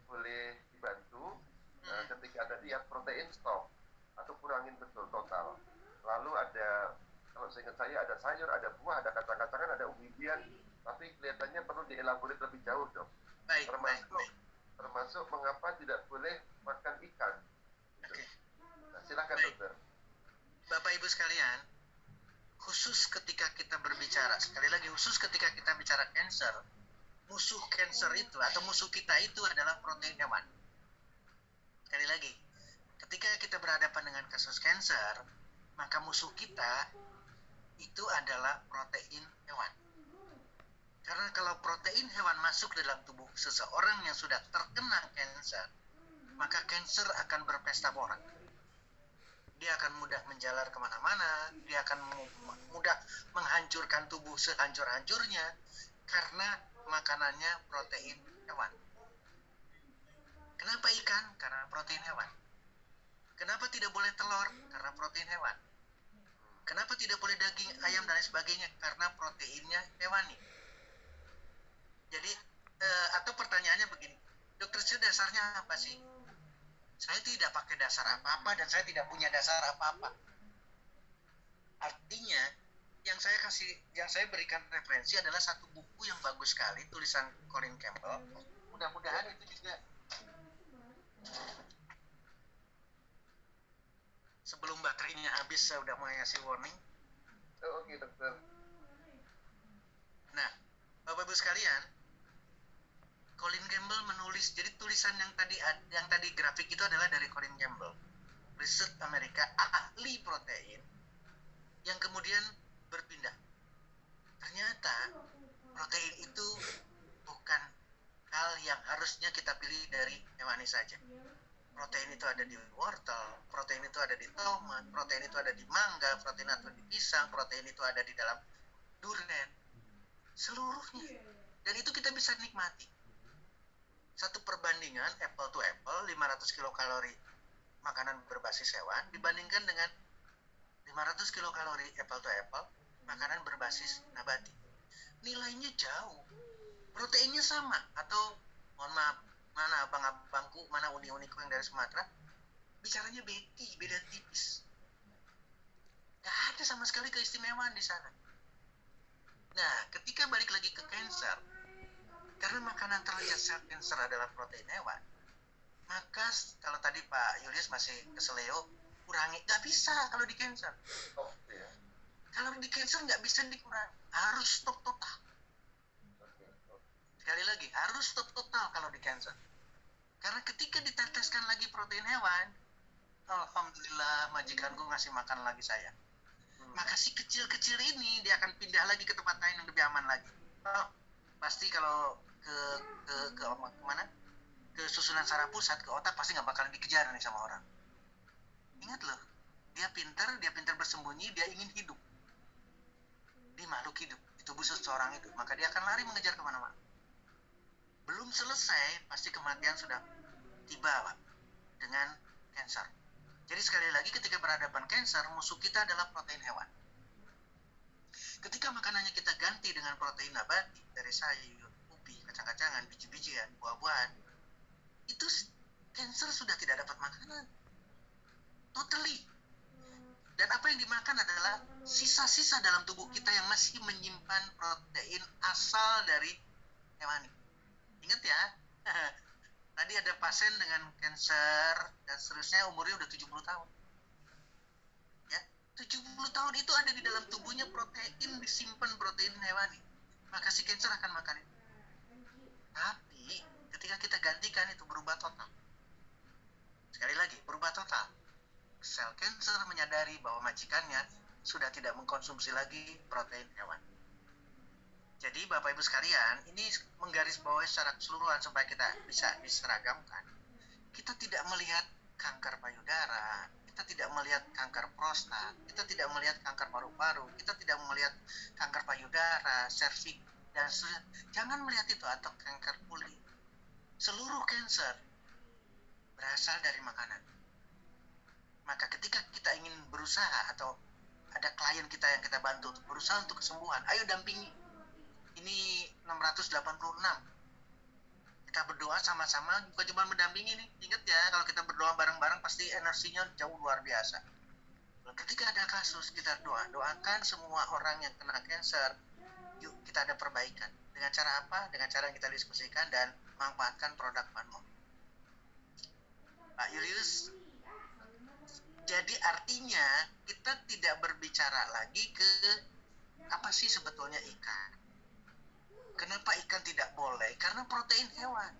boleh dibantu ketika tadi ya protein stop atau kurangin betul total. Lalu ada, kalau seingat saya ada sayur, ada buah, ada kacang-kacangan, ada umbi-umbian, tapi kelihatannya perlu dielaborasi lebih jauh dok. Termasuk mengapa tidak boleh makan ikan. Gitu. Nah, silakan dokter. Bapak Ibu sekalian, khusus ketika kita berbicara, sekali lagi khusus ketika kita bicara cancer, musuh cancer itu atau musuh kita itu adalah protein hewan. Sekali lagi, ketika kita berhadapan dengan kasus cancer, maka musuh kita itu adalah protein hewan. Karena kalau protein hewan masuk dalam tubuh seseorang yang sudah terkena cancer, maka cancer akan berpesta pora. Dia akan mudah menjalar kemana-mana, dia akan mudah menghancurkan tubuh sehancur-hancurnya karena makanannya protein hewan. Kenapa ikan? Karena protein hewan. Kenapa tidak boleh telur? Karena protein hewan. Kenapa tidak boleh daging, ayam, dan lain sebagainya? Karena proteinnya hewani. Jadi, atau pertanyaannya begini, dokter Sil dasarnya apa sih? Saya tidak pakai dasar apa-apa dan saya tidak punya dasar apa-apa. Artinya, yang saya berikan referensi adalah satu buku yang bagus sekali, tulisan Colin Campbell. Mudah-mudahan itu juga sebelum baterainya habis saya udah mau ngasih warning. Oke dokter. Nah, Bapak Ibu sekalian, Colin Campbell menulis, jadi tulisan yang tadi grafik itu adalah dari Colin Campbell, riset Amerika, ahli protein, yang kemudian berpindah. Ternyata protein itu bukan hal yang harusnya kita pilih dari hewani saja. Protein itu ada di wortel, protein itu ada di tomat, protein itu ada di mangga, protein itu ada di pisang, protein itu ada di dalam durian, seluruhnya. Dan itu kita bisa nikmati. Satu perbandingan apple to apple, 500 kilokalori makanan berbasis hewan dibandingkan dengan 500 kilokalori apple to apple makanan berbasis nabati. Nilainya jauh. Proteinnya sama, atau mohon maaf, mana abang-abangku, mana uni-uniku yang dari Sumatera, bicaranya beda tipis. Gak ada sama sekali keistimewaan di sana. Nah, ketika balik lagi ke cancer, karena makanan terlihat sel cancer adalah protein hewan, maka kalau tadi Pak Julius masih keseleo, kurangi. Gak bisa kalau di cancer. Kalau di cancer nggak bisa dikurangi, harus stop total. Sekali lagi, harus stop total kalau di cancer. Karena ketika diteteskan lagi protein hewan, alhamdulillah majikanku ngasih makan lagi saya. Maka si kecil-kecil ini dia akan pindah lagi ke tempat lain yang lebih aman lagi. Pasti kalau ke mana? Ke susunan saraf pusat, ke otak, pasti nggak bakalan dikejar nih sama orang. Ingat loh, dia pintar bersembunyi, dia ingin hidup di makhluk hidup, di tubuh seseorang itu, maka dia akan lari mengejar kemana-mana. Belum selesai, pasti kematian sudah tiba Pak, dengan cancer. Jadi sekali lagi ketika berhadapan cancer, musuh kita adalah protein hewan. Ketika makanannya kita ganti dengan protein nabati dari sayur, ubi, kacang-kacangan, biji-bijian, buah-buahan, itu cancer sudah tidak dapat makanan. Totally. Dan apa yang dimakan adalah sisa-sisa dalam tubuh kita yang masih menyimpan protein asal dari hewani. Ingat ya, tadi ada pasien dengan kanker dan seterusnya umurnya udah 70 tahun. Ya, 70 tahun itu ada di dalam tubuhnya protein, disimpan protein hewani. Maka si kanker akan makan itu. Tapi ketika kita gantikan itu berubah total. Sekali lagi, berubah total. Sel kanker menyadari bahwa majikannya sudah tidak mengkonsumsi lagi protein hewan. Jadi Bapak Ibu sekalian, ini menggarisbawahi secara keseluruhan supaya kita bisa diseragamkan. Kita tidak melihat kanker payudara, kita tidak melihat kanker prostat, kita tidak melihat kanker paru-paru, kita tidak melihat kanker payudara, serviks, dan seterusnya. Jangan melihat itu, atau kanker kulit. Seluruh kanker berasal dari makanan. Maka ketika kita ingin berusaha atau ada klien kita yang kita bantu untuk berusaha untuk kesembuhan, ayo dampingi. Ini 686. Kita berdoa sama-sama, bukan cuma mendampingi nih. Ingat ya, kalau kita berdoa bareng-bareng pasti energinya jauh luar biasa. Ketika ada kasus, kita doakan semua orang yang kena kanker. Yuk kita ada perbaikan. Dengan cara apa? Dengan cara yang kita diskusikan dan manfaatkan produk Manmo. Pak Julius, jadi artinya kita tidak berbicara lagi ke apa sih sebetulnya ikan. Kenapa ikan tidak boleh? Karena protein hewan.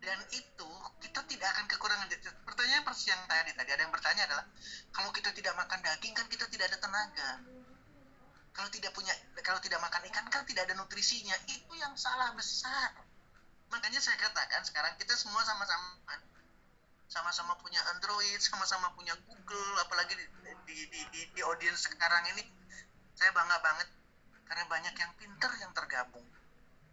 Dan itu kita tidak akan kekurangan. Pertanyaan persis yang tadi ada yang bertanya adalah, kalau kita tidak makan daging kan kita tidak ada tenaga. Kalau tidak makan ikan kan tidak ada nutrisinya. Itu yang salah besar. Makanya saya katakan sekarang kita semua sama-sama punya Android, sama-sama punya Google, apalagi di audiens sekarang ini saya bangga banget karena banyak yang pintar yang tergabung.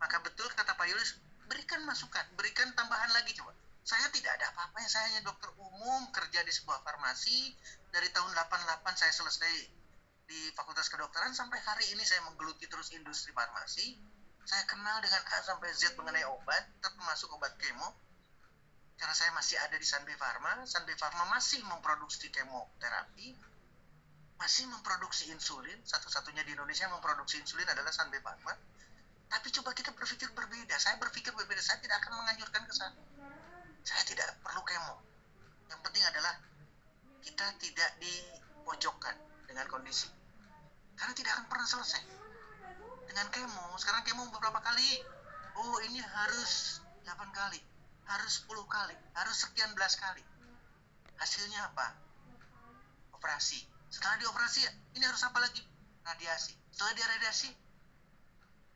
Maka betul kata Pak Yulis, berikan masukan, berikan tambahan lagi coba. Saya tidak ada apa-apanya, saya hanya dokter umum, kerja di sebuah farmasi. Dari tahun 88 saya selesai di Fakultas Kedokteran, sampai hari ini saya menggeluti terus industri farmasi. Saya kenal dengan A sampai Z mengenai obat, termasuk obat kemo. Karena saya masih ada di Sanbe Pharma. Sanbe Pharma masih memproduksi kemoterapi, masih memproduksi insulin. Satu-satunya di Indonesia yang memproduksi insulin adalah Sanbe Pharma. Tapi coba kita berpikir berbeda. Saya berpikir berbeda. Saya tidak akan menganjurkan ke sana. Saya tidak perlu kemo. Yang penting adalah kita tidak dipojokkan dengan kondisi. Karena tidak akan pernah selesai. Dengan kemo, sekarang kemo beberapa kali. Oh, ini harus 8 kali. Harus 10 kali. Harus sekian belas kali. Hasilnya apa? Operasi. Setelah dioperasi, ini harus apa lagi? Radiasi. Setelah diradiasi,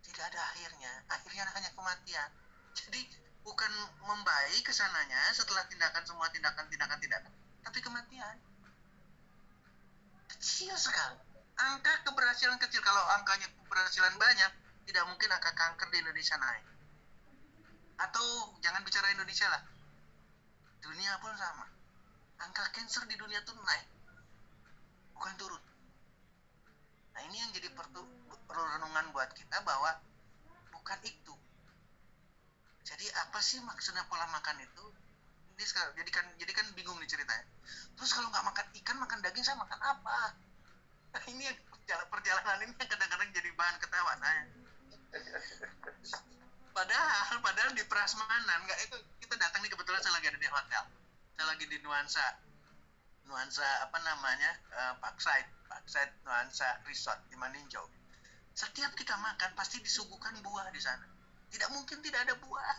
tidak ada akhirnya. Akhirnya hanya kematian. Jadi bukan membaik kesananya setelah semua tindakan, tapi kematian. Kecil sekali. Angka keberhasilan kecil. Kalau angkanya keberhasilan banyak, tidak mungkin angka kanker di Indonesia naik. Atau jangan bicara Indonesia lah, dunia pun sama. Angka kanker di dunia tuh naik, bukan turun. Nah, ini yang jadi perlu renungan buat kita, bahwa bukan itu. Jadi apa sih maksudnya pola makan itu? Ini sekarang jadi kan bingung nih ceritanya. Terus kalau nggak makan ikan, makan daging, saya makan apa? Nah, ini yang perjalanan ini yang kadang-kadang jadi bahan ketawa. Nah, padahal di Prasmanan, nggak, itu kita datang nih, kebetulan saya lagi ada di hotel. Saya lagi di Nuansa apa namanya, Parkside Nuansa Resort di Maninjau. Setiap kita makan pasti disuguhkan buah di sana. Tidak mungkin tidak ada buah.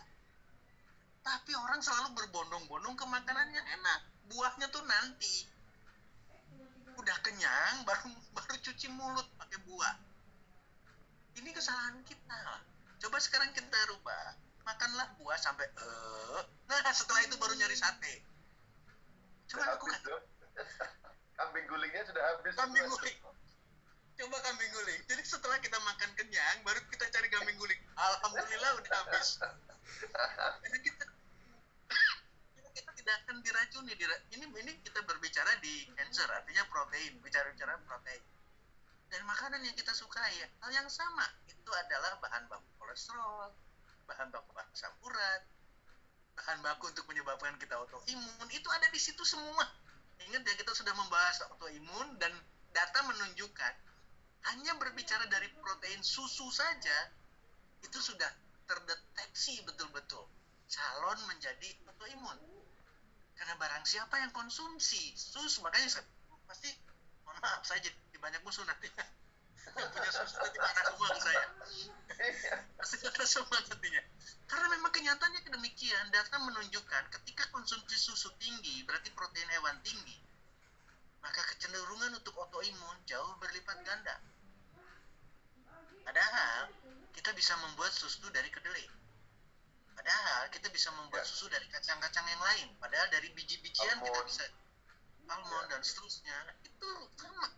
Tapi orang selalu berbondong-bondong ke makanan yang enak. Buahnya tuh nanti. Udah kenyang baru cuci mulut pakai buah. Ini kesalahan kita. Coba sekarang kita rubah. Makanlah buah sampai nah, setelah itu baru nyari sate. Coba lakukan. Kambing gulingnya sudah habis. Kambing guling. Coba kambing guling. Jadi setelah kita makan kenyang, baru kita cari kambing guling. Alhamdulillah udah habis. Karena kita tidak akan diracuni. Ini kita berbicara di cancer, artinya protein. Bicara protein. Dan makanan yang kita sukai, hal yang sama. Itu adalah bahan baku kolesterol, bahan baku asam urat, bahan baku untuk menyebabkan kita autoimun. Itu ada di situ semua. Ingat ya, kita sudah membahas autoimun dan data menunjukkan hanya berbicara dari protein susu saja itu sudah terdeteksi betul-betul calon menjadi autoimun. Karena barang siapa yang konsumsi susu, makanya saya pasti, mohon maaf, saya jadi banyak musuh nanti. Yang punya susu nanti marah semua ke saya. Pasti marah semua nantinya. Karena memang kenyataannya demikian. Data menunjukkan ketika konsumsi susu tinggi, berarti protein hewan tinggi, maka kecenderungan untuk autoimun jauh berlipat ganda. Padahal kita bisa membuat susu dari kedelai. Padahal kita bisa membuat susu dari kacang-kacang yang lain. Padahal dari biji-bijian kita bisa almond dan seterusnya. Itu sama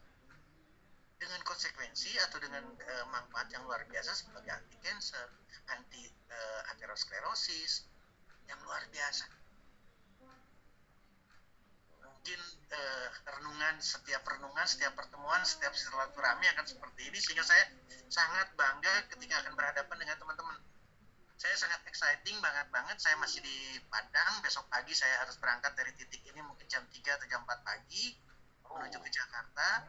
dengan konsekuensi atau dengan manfaat yang luar biasa sebagai anti cancer, anti aterosklerosis yang luar biasa. Mungkin setiap pertemuan, setiap silaturahmi akan seperti ini, sehingga saya sangat bangga ketika akan berhadapan dengan teman-teman. Saya sangat exciting banget. Saya masih di Padang, besok pagi saya harus berangkat dari titik ini mungkin jam 3 atau jam 4 pagi menuju ke Jakarta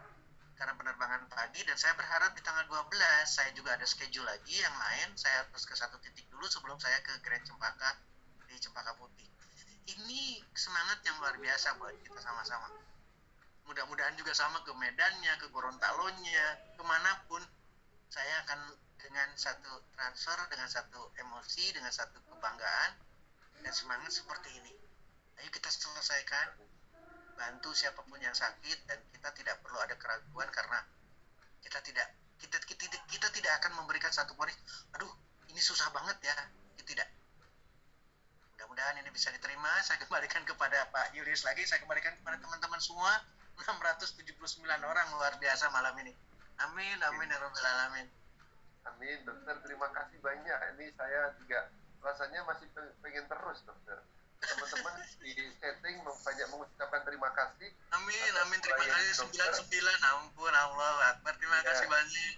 karena penerbangan pagi, dan saya berharap di tanggal 12 saya juga ada schedule lagi yang lain. Saya harus ke satu titik dulu sebelum saya ke Grand Cempaka di Cempaka Putih. Ini semangat yang luar biasa buat kita sama-sama. Mudah-mudahan juga sama ke Medannya, ke Gorontalonya, kemanapun saya akan dengan satu transfer, dengan satu emosi, dengan satu kebanggaan dan semangat seperti ini. Ayo kita selesaikan, bantu siapapun yang sakit, dan kita tidak perlu ada keraguan karena kita tidak akan memberikan satu ponis, aduh ini susah banget ya, tidak. Mudah-mudahan ini bisa diterima. Saya kembalikan kepada Pak Julius lagi, saya kembalikan kepada teman-teman semua, 679 orang luar biasa malam ini. Amin, amin ya rabbal alamin. Amin, dokter, terima kasih banyak. Ini saya juga rasanya masih pengen terus, dokter. Teman-teman di setting banyak mengucapkan terima kasih. Amin, amin, terima kasih 99. Ampun, Allah Akbar, terima kasih banyak.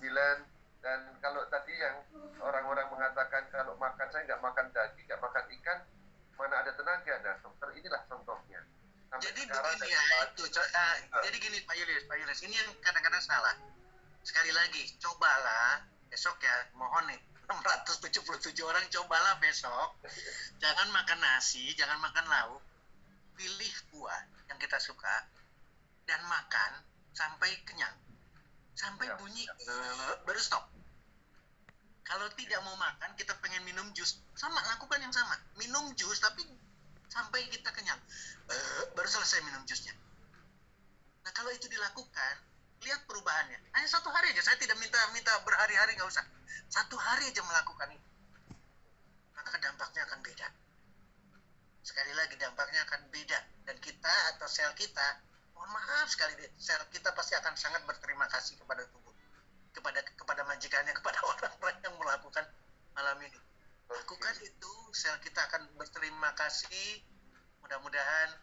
679. Dan kalau tadi yang orang-orang mengatakan kalau makan, saya nggak makan daging, nggak makan ikan, mana ada tenaga. Nah, dokter, inilah contohnya. Jadi begini ya, itu. Jadi gini Pak Yulis, ini yang kadang-kadang salah. Sekali lagi, cobalah besok ya, mohon nih, 677 orang, cobalah besok. Jangan makan nasi, jangan makan lauk. Pilih buah yang kita suka dan makan sampai kenyang. Sampai bunyi baru stop. Kalau tidak mau makan, kita pengen minum jus, sama, lakukan yang sama. Minum jus tapi sampai kita kenyang. Baru selesai minum jusnya. Nah, kalau itu dilakukan, lihat perubahannya. Hanya 1 hari aja, saya tidak minta berhari-hari, nggak usah. 1 hari aja melakukan itu, maka dampaknya akan beda. Sekali lagi, dampaknya akan beda. Dan kita atau sel kita, mohon maaf sekali deh, sel kita pasti akan sangat berterima kasih kepada tubuh, kepada majikannya, kepada orang-orang yang melakukan malam ini. Lakukan itu, sel kita akan berterima kasih. Mudah-mudahan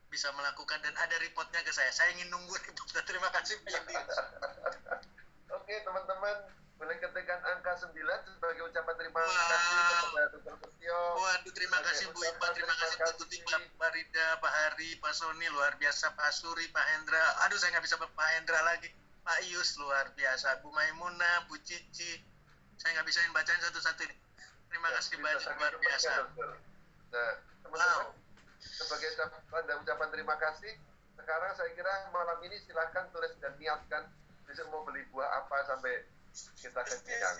bisa melakukan dan ada reportnya ke saya. Saya ingin nunggu reportnya. Terima kasih Pak Yudi. Oke, teman-teman, boleh ketekan angka 9 sebagai ucapan terima kasih kepada Dr. Setio. Waduh, terima kasih Bu Ipa, terima kasih Bu Tuti, Pak Rida, Pak Hari, Pak Sony, luar biasa, Pak Suri, Pak Hendra. Aduh, saya nggak bisa Pak Hendra lagi. Pak Yus, luar biasa. Bu Maimunah, Bu Cici. Saya nggak bisain bacain satu-satu ini. Terima kasih banyak, luar biasa. Nah, teman-teman, sebagai tanda ucapan terima kasih, sekarang saya kira malam ini silahkan tulis dan niatkan besok mau beli buah apa sampai kita kenyang.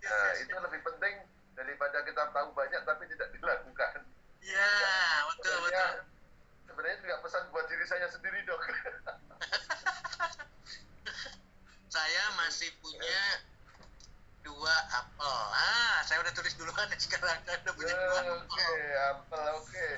Nah, itu lebih penting daripada kita tahu banyak tapi tidak dilakukan. Iya, betul. Sebenarnya juga pesan buat diri saya sendiri, Dok. Saya masih punya 2 apel. Saya udah tulis duluan ya sekarang. Udah punya 2 apel. Oke, apel, oke.